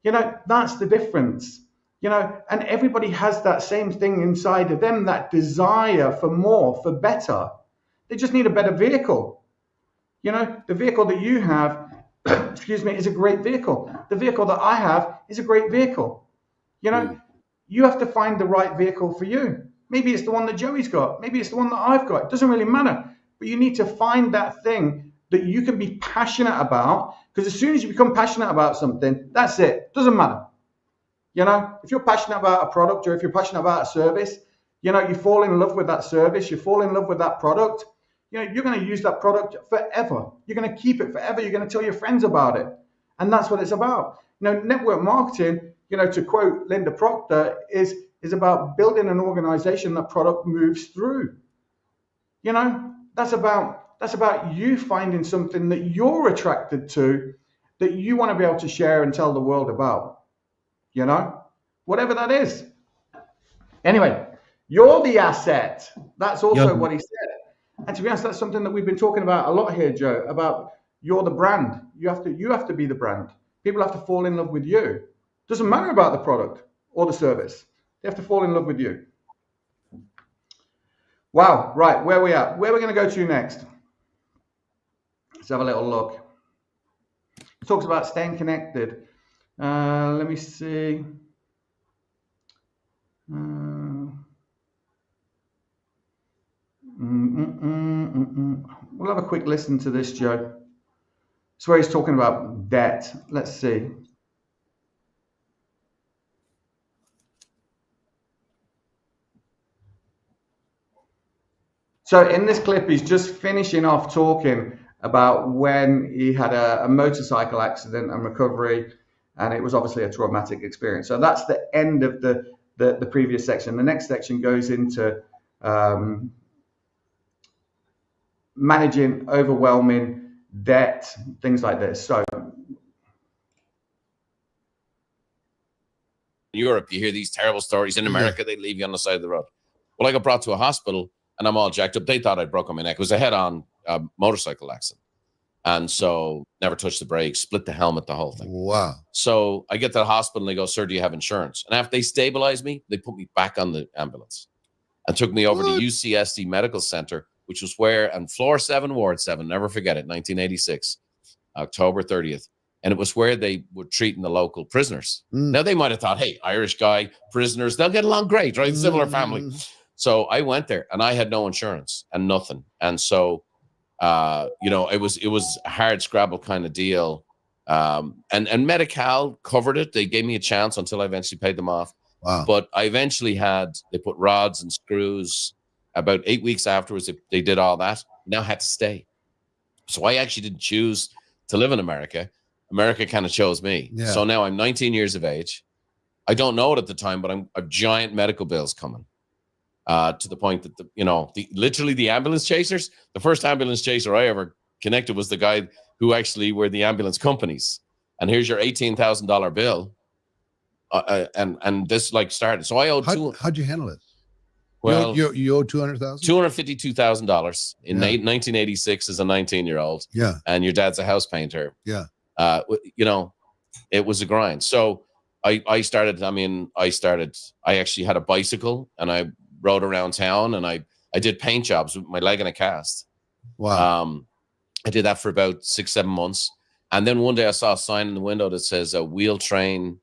You know, that's the difference, you know, and everybody has that same thing inside of them, that desire for more, for better. They just need a better vehicle. You know, the vehicle that you have, excuse me, is a great vehicle. The vehicle that I have is a great vehicle. You know, you have to find the right vehicle for you. Maybe it's the one that Joey's got. Maybe it's the one that I've got. It doesn't really matter. But you need to find that thing that you can be passionate about, because as soon as you become passionate about something, that's it. Doesn't matter. You know, if you're passionate about a product, or if you're passionate about a service, you know, you fall in love with that service, you fall in love with that product, you know, you're going to use that product forever. You're going to keep it forever. You're going to tell your friends about it. And that's what it's about. You know, network marketing, you know, to quote Linda Proctor, is about building an organization that product moves through. You know, that's about you finding something that you're attracted to, that you want to be able to share and tell the world about, you know, whatever that is. Anyway, you're the asset. That's also what he said. And to be honest, that's something that we've been talking about a lot here, Joe, about you're the brand. You have to be the brand. People have to fall in love with you. Doesn't matter about the product or the service. They have to fall in love with you. Wow. Right. Where are we at? Where are we going to go to next? Let's have a little look. It talks about staying connected. Let me see. We'll have a quick listen to this, Joe. It's where he's talking about debt. Let's see. So in this clip, he's just finishing off talking about when he had a motorcycle accident and recovery, and it was obviously a traumatic experience. So that's the end of the previous section. The next section goes into managing overwhelming debt, things like this. So in Europe, you hear these terrible stories. In America, they leave you on the side of the road. Well, I got brought to a hospital and I'm all jacked up. They thought I'd broken my neck. It was a head-on motorcycle accident. And so never touched the brakes, split the helmet, the whole thing. Wow. So I get to the hospital and they go, sir, do you have insurance? And after they stabilized me, they put me back on the ambulance and took me over to UCSD Medical Center, which was where, on floor 7, Ward 7, never forget it, 1986, October 30th. And it was where they were treating the local prisoners. Now, they might have thought, hey, Irish guy, prisoners, they'll get along great, right? Similar family. So I went there and I had no insurance and nothing. And so, you know, it was a hard scrabble kind of deal. And Medi-Cal covered it. They gave me a chance until I eventually paid them off. Wow. But I eventually they put rods and screws. About 8 weeks afterwards, they did all that. Now I had to stay. So I actually didn't choose to live in America. America kind of chose me. Yeah. So now I'm 19 years of age. I don't know it at the time, but I'm a giant medical bills coming. To the point that literally the ambulance chasers, the first ambulance chaser I ever connected was the guy who actually were the ambulance companies. And here's your $18,000 bill. And this started. So I owed how'd you handle it? Well, you owe $200,000? $252,000 in 1986 as a 19-year-old. Yeah. And your dad's a house painter. Yeah. It was a grind. So I actually had a bicycle and I rode around town and I did paint jobs with my leg in a cast. Wow. I did that for about 6-7 months. And then one day I saw a sign in the window that says, we'll train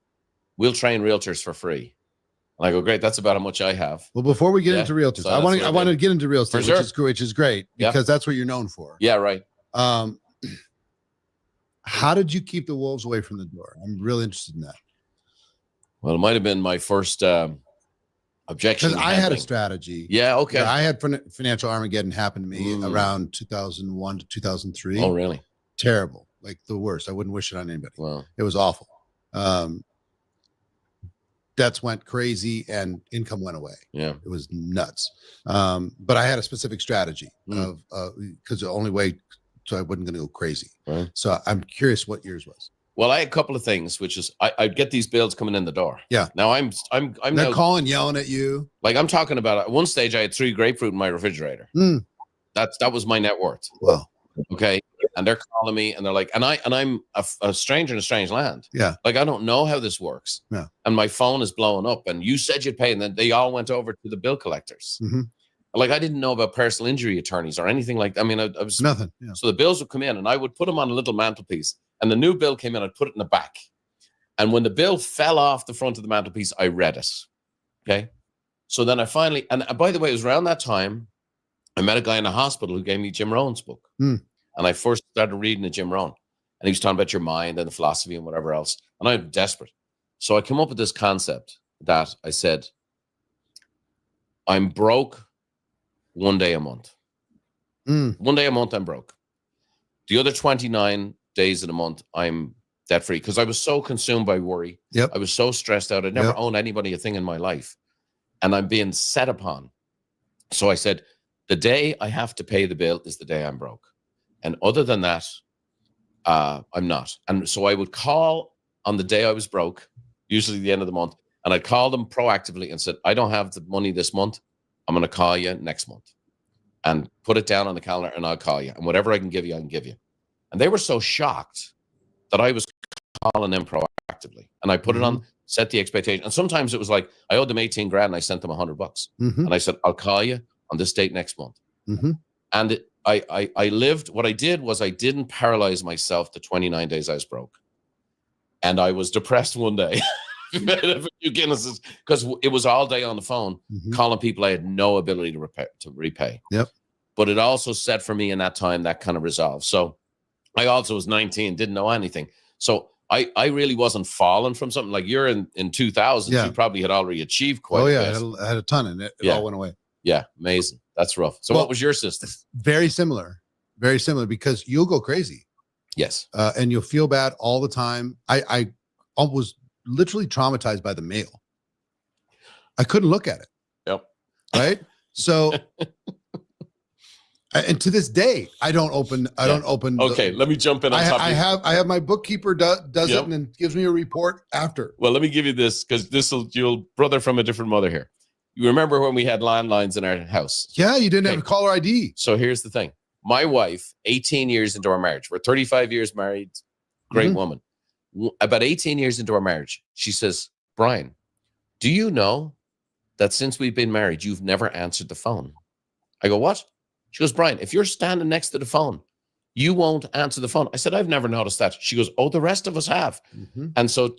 realtors for free. And I go, great, that's about how much I have. Well, before we get into realtors, so I want to get into real estate, which is great because that's what you're known for. Yeah, right. How did you keep the wolves away from the door? I'm really interested in that. Well, it might have been my first objection. Because I had a strategy. Yeah, okay. I had financial Armageddon happen to me around 2001 to 2003. Oh, really? Terrible. Like the worst. I wouldn't wish it on anybody. Wow. It was awful. Debts went crazy and income went away. Yeah. It was nuts. But I had a specific strategy of because the only way so I wasn't going to go crazy. Right. So I'm curious what yours was. Well, I had a couple of things, which is I'd get these bills coming in the door. Yeah. Now I'm They're now, calling, yelling at you. Like I'm talking about at one stage I had 3 grapefruit in my refrigerator. That was my net worth. Well, okay. And they're calling me and they're like, and I'm a stranger in a strange land. Yeah. Like I don't know how this works. Yeah. And my phone is blowing up and you said you'd pay. And then they all went over to the bill collectors. Like I didn't know about personal injury attorneys or anything like that. I mean, I was nothing. Yeah. So the bills would come in and I would put them on a little mantelpiece and the new bill came in, I'd put it in the back. And when the bill fell off the front of the mantelpiece, I read it. Okay. So then I finally, and by the way, it was around that time, I met a guy in the hospital who gave me Jim Rohn's book. And I first started reading the Jim Rohn. And he was talking about your mind and the philosophy and whatever else. And I'm desperate. So I came up with this concept that I said, I'm broke one day a month. 1 day a month, I'm broke. The other 29 days of the month, I'm debt-free. Because I was so consumed by worry. Yep. I was so stressed out. I'd never owned anybody a thing in my life. And I'm being set upon. So I said, the day I have to pay the bill is the day I'm broke. And other than that, I'm not. And so I would call on the day I was broke, usually the end of the month, and I'd call them proactively and said, I don't have the money this month. I'm going to call you next month. And put it down on the calendar and I'll call you. And whatever I can give you, I can give you. And they were so shocked that I was calling them proactively. And I put it on, set the expectation. And sometimes it was like, I owed them 18 grand and I sent them $100. And I said, I'll call you on this date next month. And I lived, what I did was I didn't paralyze myself the 29 days I was broke. And I was depressed one day. A few Guinnesses because it was all day on the phone calling people I had no ability to repay. Yep. but it also set for me in that time that kind of resolve. So I also was 19, didn't know anything. So I really wasn't falling from something. Like you're in 2000s, Yeah. you probably had already achieved quite a bit. I had a ton, and it all went away. Yeah, amazing. That's rough. So what was your system? Very similar, because you'll go crazy. Yes. And you'll feel bad all the time. I was literally traumatized by the mail. I couldn't look at it. Yep. Right. So, and to this day, I don't open. Okay, let me jump in on top. I have my bookkeeper does it and then gives me a report after. Well, let me give you this, because you'll brother from a different mother here. You remember when we had landlines in our house? Yeah, you didn't have a caller ID. So here's the thing. My wife, 18 years into our marriage, we're 35 years married, great woman. About 18 years into our marriage, she says, Brian, do you know that since we've been married, you've never answered the phone? I go, what? She goes, Brian, if you're standing next to the phone, you won't answer the phone. I said, I've never noticed that. She goes, oh, the rest of us have. And so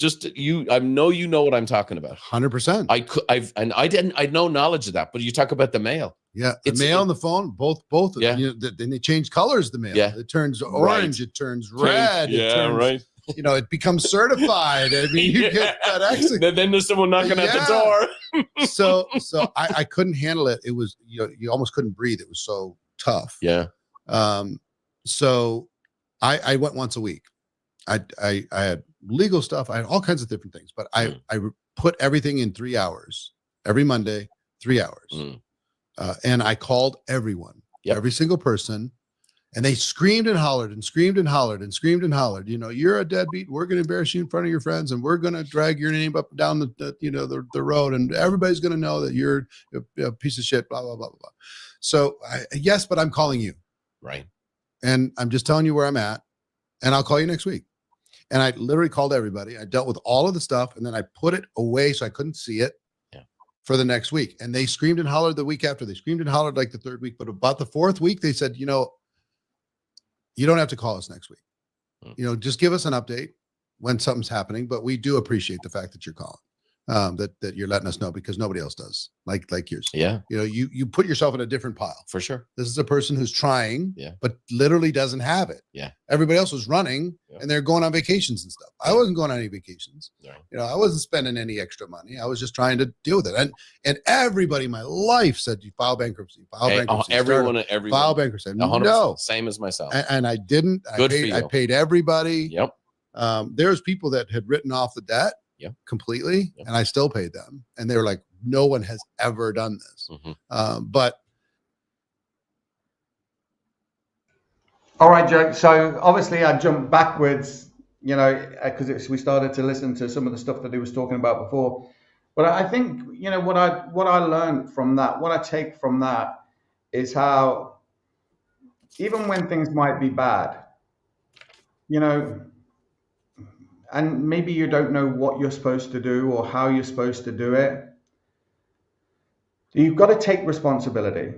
I know you know what I'm talking about. 100%. I had no knowledge of that, but you talk about the mail. Yeah, the mail and the phone, both. Yeah. Then they change colors. The mail. Yeah. It turns orange. It turns red. Right. It becomes certified. I mean, you get that exit. Then there's someone knocking at the door. so I couldn't handle it. It was you almost couldn't breathe. It was so tough. Yeah. So I went once a week. I had legal stuff. I had all kinds of different things, but I put everything in 3 hours every Monday, 3 hours. And I called everyone, every single person, and they screamed and hollered and screamed and hollered and screamed and hollered. You're a deadbeat. We're going to embarrass you in front of your friends, and we're going to drag your name up and down the road, and everybody's going to know that you're a piece of shit. Blah blah blah blah. So yes, but I'm calling you, right? And I'm just telling you where I'm at, and I'll call you next week. And I literally called everybody. I dealt with all of the stuff, and then I put it away so I couldn't see it. For the next week. And they screamed and hollered the week after. They screamed and hollered like the third week. But about the fourth week, they said, you don't have to call us next week. Just give us an update when something's happening. But we do appreciate the fact that you're calling, that you're letting us know, because nobody else does like yours. Yeah. You put yourself in a different pile. For sure. This is a person who's trying, but literally doesn't have it. Yeah. Everybody else was running and they're going on vacations and stuff. I wasn't going on any vacations. Right. I wasn't spending any extra money. I was just trying to deal with it. And everybody in my life said, you file bankruptcy, everyone file bankruptcy. 100%. No. Same as myself. And I didn't. I paid everybody. Yep. There's people that had written off the debt completely, and I still paid them. And they were like, no one has ever done this. But all right, Joe. So obviously I jumped backwards, because we started to listen to some of the stuff that he was talking about before. But I think, what I learned from that, what I take from that is how even when things might be bad, and maybe you don't know what you're supposed to do or how you're supposed to do it, you've got to take responsibility.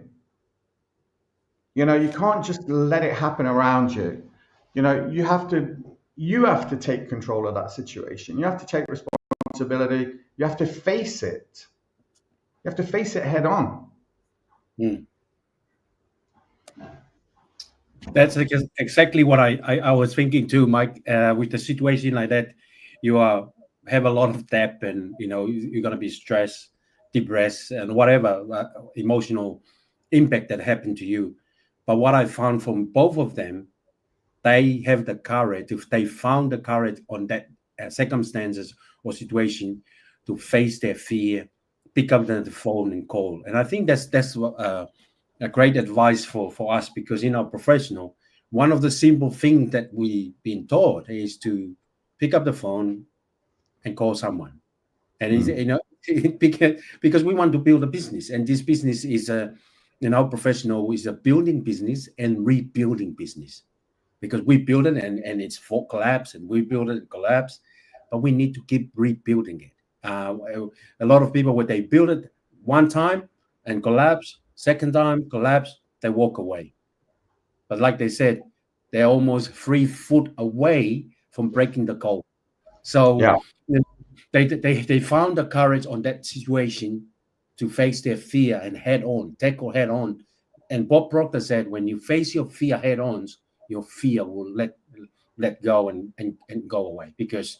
You can't just let it happen around you. You have to take control of that situation. You have to take responsibility. You have to face it. You have to face it head on. That's exactly what I was thinking too, Mike. With a situation like that, you have a lot of debt, and you're going to be stressed, depressed, and whatever emotional impact that happened to you. But what I found from both of them, they have the courage. If they found the courage on that circumstances or situation to face their fear, pick up the phone and call. And I think that's a great advice for us, because in our professional, one of the simple things that we've been taught is to pick up the phone and call someone. And because we want to build a business, and this business is professional is a building business and rebuilding business, because we build it and it's for collapse, and we build it and collapse, but we need to keep rebuilding it. A lot of people, when they build it one time and collapse, second time collapse, they walk away. But like they said, they're almost 3 foot away from breaking the code. So they found the courage on that situation to face their fear and tackle head on And Bob Proctor said, when you face your fear head on, your fear will let go and go away, because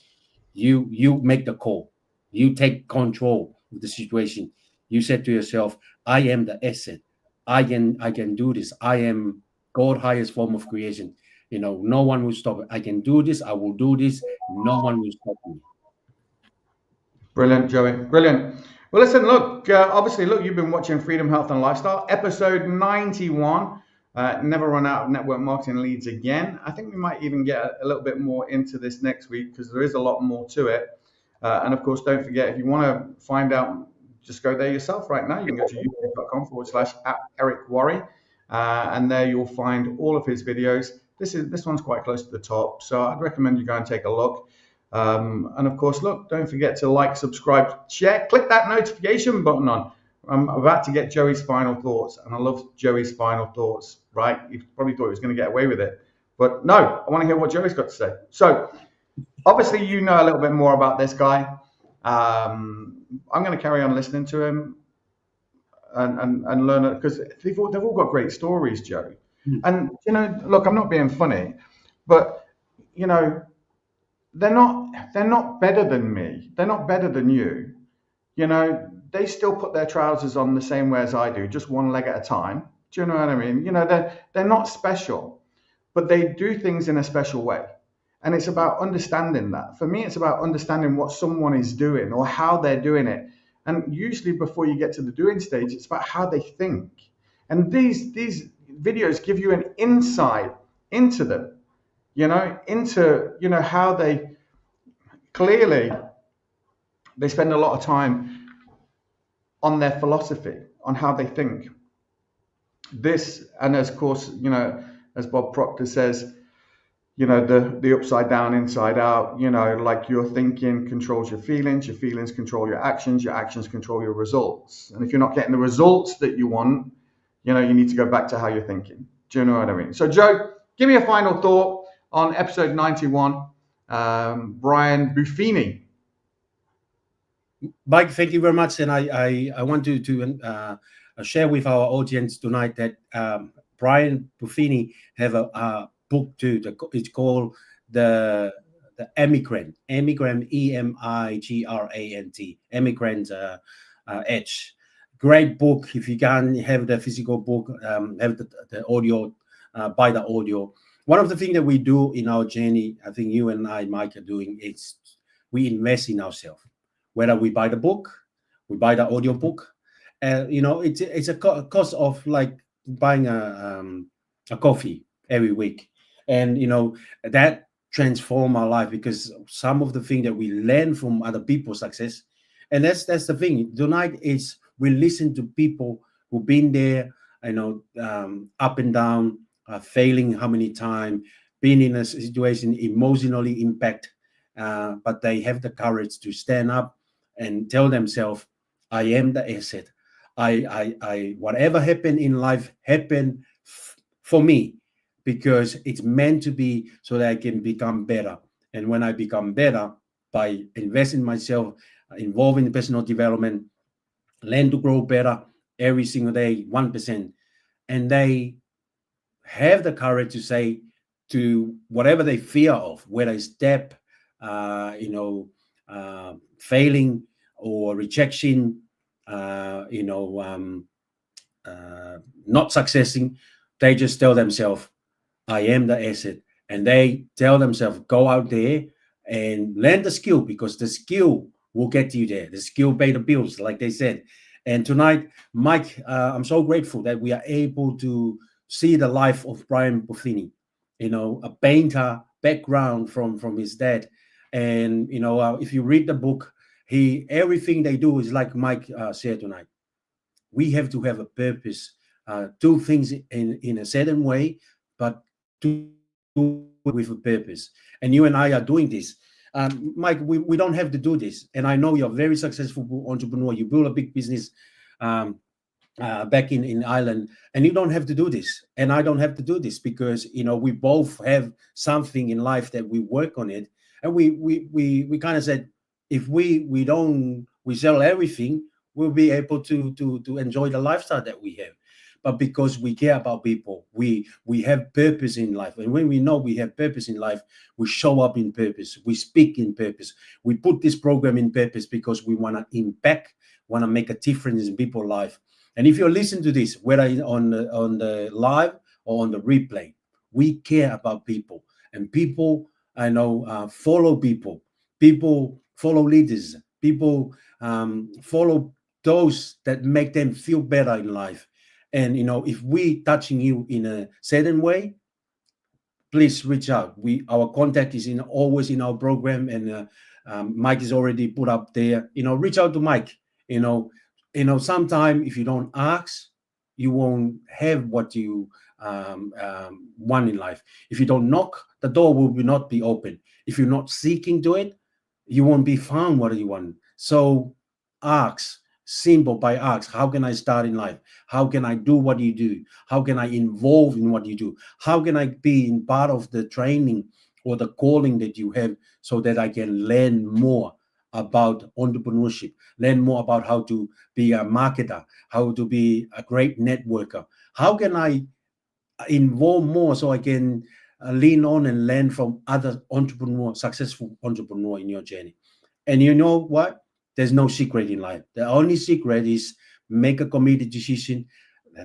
you make the call. You take control of the situation. You said to yourself, I am the asset. I can do this. I am God's highest form of creation. No one will stop it. I can do this. I will do this. No one will stop me. Brilliant, Joey. Brilliant. Well, listen, look, obviously, look, you've been watching Freedom, Health and Lifestyle, episode 91. Never run out of network marketing leads again. I think we might even get a little bit more into this next week, because there is a lot more to it. And of course, don't forget, if you want to find out, just go there yourself right now. You can go to youtube.com/@Eric Worre, and there you'll find all of his videos. This one's quite close to the top, so I'd recommend you go and take a look. And of course, look, don't forget to like, subscribe, share, click that notification button on. I'm about to get Joey's final thoughts, and I love Joey's final thoughts, right? You probably thought he was going to get away with it, but no, I want to hear what Joey's got to say. So obviously, you know a little bit more about this guy. I'm going to carry on listening to him and learn it, because they've all got great stories, Joey. And, look, I'm not being funny, but, they're not better than me. They're not better than you. They still put their trousers on the same way as I do, just one leg at a time. Do you know what I mean? They're not special, but they do things in a special way. And it's about understanding that. For me, it's about understanding what someone is doing or how they're doing it. And usually before you get to the doing stage, it's about how they think. And these videos give you an insight into them, into how they clearly, they spend a lot of time on their philosophy, on how they think. This, and of course, as Bob Proctor says, the upside down, inside out, like your thinking controls your feelings control your actions control your results. And if you're not getting the results that you want, you need to go back to how you're thinking. Do you know what I mean? So Joe, give me a final thought on episode 91, Brian Buffini. Mike, thank you very much. And I want to share with our audience tonight that Brian Buffini have a book too. It's called the Emigrant, EMIGRANT, Emigrant Edge. Great book. If you can have the physical book, have the audio, buy the audio. One of the things that we do in our journey, I think you and I, Mike, are doing, is we invest in ourselves. Whether we buy the book, we buy the audio book, it's a cost of like buying a coffee every week. And, that transform our life, because some of the things that we learn from other people's success. And that's the thing. Tonight is we listen to people who've been there, up and down, failing how many times, being in a situation emotionally impact, but they have the courage to stand up and tell themselves, I am the asset. I whatever happened in life happened for me, because it's meant to be so that I can become better. And when I become better by investing in myself, involving in personal development, learn to grow better every single day, 1%. And they have the courage to say to whatever they fear of, whether it's debt, failing or rejection, not successing, they just tell themselves, I am the asset. And they tell themselves, go out there and learn the skill, because the skill will get you there. The skill pay the bills, like they said. And tonight, Mike, I'm so grateful that we are able to see the life of Brian Buffini, a painter background from his dad. And, if you read the book, everything they do is like Mike said tonight. We have to have a purpose, do things in a certain way, but do it with a purpose. And you and I are doing this. Mike, we don't have to do this. And I know you're a very successful entrepreneur. You build a big business back in Ireland, and you don't have to do this. And I don't have to do this, because, we both have something in life that we work on it. And we kind of said, if we sell everything, we'll be able to enjoy the lifestyle that we have. but because we care about people. We have purpose in life. And when we know we have purpose in life, we show up in purpose. We speak in purpose. We put this program in purpose because we want to impact, want to make a difference in people's life. And if you listen to this, whether on the live or on the replay, we care about people. And people, I know, follow people. People follow leaders. People follow those that make them feel better in life. And, if we touching you in a certain way, please reach out. Our contact is always in our program, and Mike is already put up there. Reach out to Mike. Sometime if you don't ask, you won't have what you want in life. If you don't knock, the door will not be open. If you're not seeking to it, you won't be found what you want. So ask. Simple by ask. How can I start in life? How can I do what you do? How can I involve in what you do? How can I be in part of the training or the calling that you have, so that I can learn more about entrepreneurship, learn more about how to be a marketer, how to be a great networker? How can I involve more so I can lean on and learn from other successful entrepreneurs in your journey? And you know what? There's no secret in life. The only secret is make a committed decision,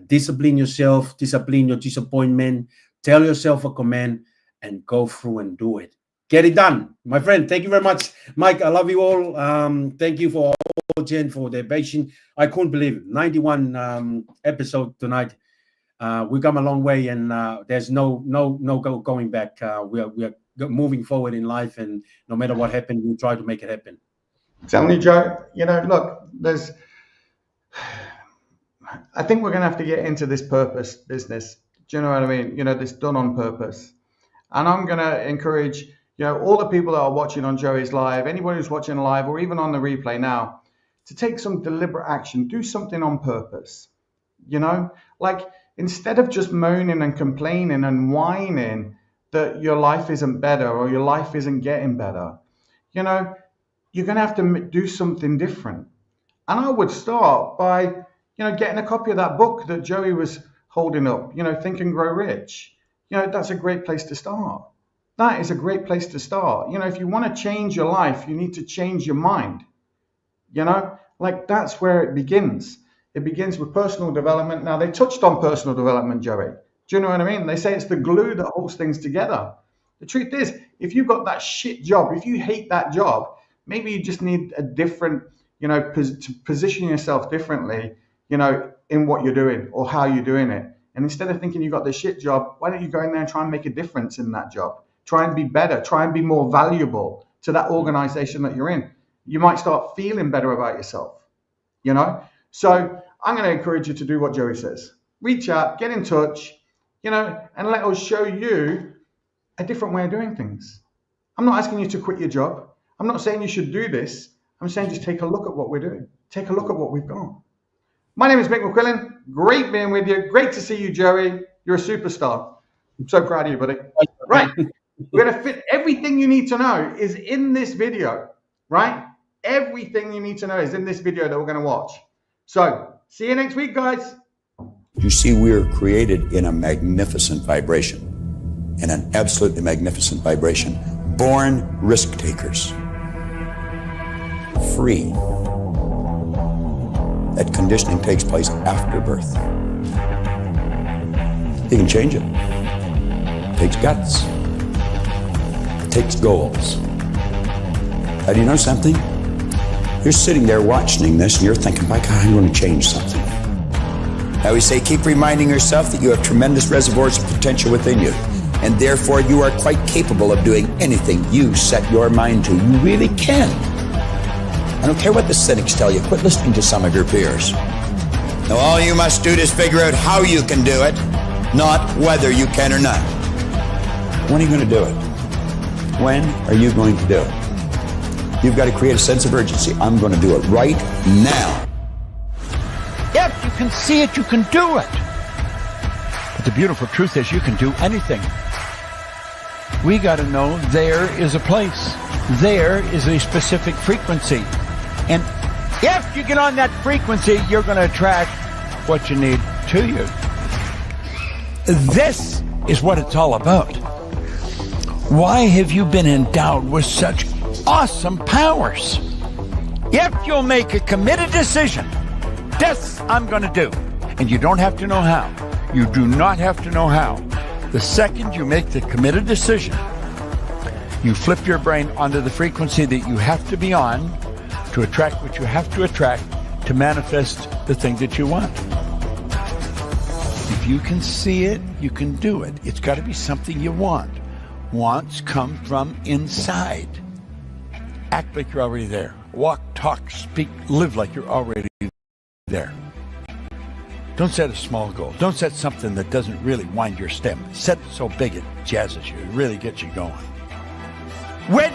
discipline yourself, discipline your disappointment, tell yourself a command, and go through and do it. Get it done. My friend, thank you very much. Mike, I love you all. Thank you for all, Jen, for their patience. I couldn't believe it. 91 episode tonight. We've come a long way, and there's no going back. We are moving forward in life, and no matter what happens, we try to make it happen. Telling you, Joe, look, I think we're going to have to get into this purpose business. Do you know what I mean? This done on purpose. And I'm going to encourage, all the people that are watching on Joey's live, anybody who's watching live or even on the replay now, to take some deliberate action, do something on purpose. Instead of just moaning and complaining and whining that your life isn't better or your life isn't getting better, you're going to have to do something different. And I would start by, getting a copy of that book that Joey was holding up, Think and Grow Rich. That's a great place to start. That is a great place to start. If you want to change your life, you need to change your mind. That's where it begins. It begins with personal development. Now, they touched on personal development, Joey. Do you know what I mean? They say it's the glue that holds things together. The truth is, if you've got that shit job, if you hate that job, maybe you just need a different, to position yourself differently, in what you're doing or how you're doing it. And instead of thinking you've got this shit job, why don't you go in there and try and make a difference in that job? Try and be better. Try and be more valuable to that organization that you're in. You might start feeling better about yourself, So I'm going to encourage you to do what Joey says. Reach out, get in touch, and let us show you a different way of doing things. I'm not asking you to quit your job. I'm not saying you should do this. I'm saying just take a look at what we're doing. Take a look at what we've got. My name is Mick McQuillan. Great being with you. Great to see you, Joey. You're a superstar. I'm so proud of you, buddy. Right. We're going to fit everything you need to know is in this video, right? Everything you need to know is in this video that we're going to watch. So see you next week, guys. You see, we are created in a magnificent vibration, in an absolutely magnificent vibration. Born risk takers. Free. That conditioning takes place after birth. You can change it. It takes guts. It takes goals. Do you know something? You're sitting there watching this and you're thinking, by God, I'm going to change something. I always say, keep reminding yourself that you have tremendous reservoirs of potential within you, and therefore you are quite capable of doing anything you set your mind to. You really can. I don't care what the cynics tell you. Quit listening to some of your peers. Now, all you must do is figure out how you can do it, not whether you can or not. When are you going to do it? When are you going to do it? You've got to create a sense of urgency. I'm going to do it right now. If you can see it, you can do it. But the beautiful truth is you can do anything. We got to know there is a place. There is a specific frequency. And if you get on that frequency, you're going to attract what you need to you. This is what it's all about. Why have you been endowed with such awesome powers? If you'll make a committed decision, this I'm going to do, and you don't have to know how. You do not have to know how. The second you make the committed decision, you flip your brain onto the frequency that you have to be on to attract what you have to attract to manifest the thing that you want. If you can see it, you can do it. It's got to be something you want. Wants come from inside. Act like you're already there. Walk, talk, speak, live like you're already there. Don't set a small goal. Don't set something that doesn't really wind your stem. Set it so big it jazzes you. It really gets you going. When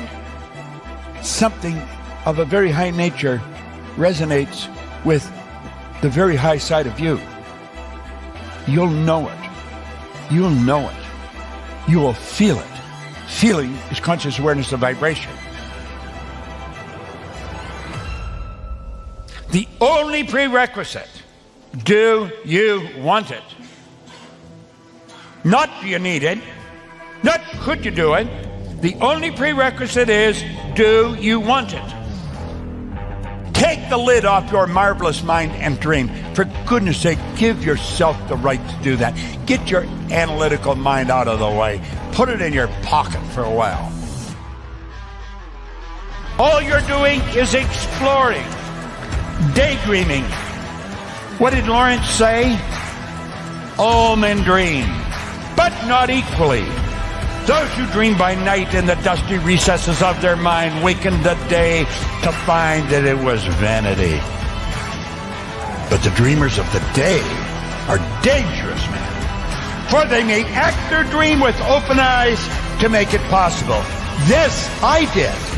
something of a very high nature resonates with the very high side of you, you'll know it. You'll know it. You will feel it. Feeling is conscious awareness of vibration. The only prerequisite, do you want it? Not do you need it, not could you do it. The only prerequisite is, do you want it? Take the lid off your marvelous mind and dream. For goodness sake, give yourself the right to do that. Get your analytical mind out of the way. Put it in your pocket for a while. All you're doing is exploring, daydreaming. What did Lawrence say? All men dream, but not equally. Those who dream by night in the dusty recesses of their mind waken the day to find that it was vanity. But the dreamers of the day are dangerous men, for they may act their dream with open eyes to make it possible. This I did.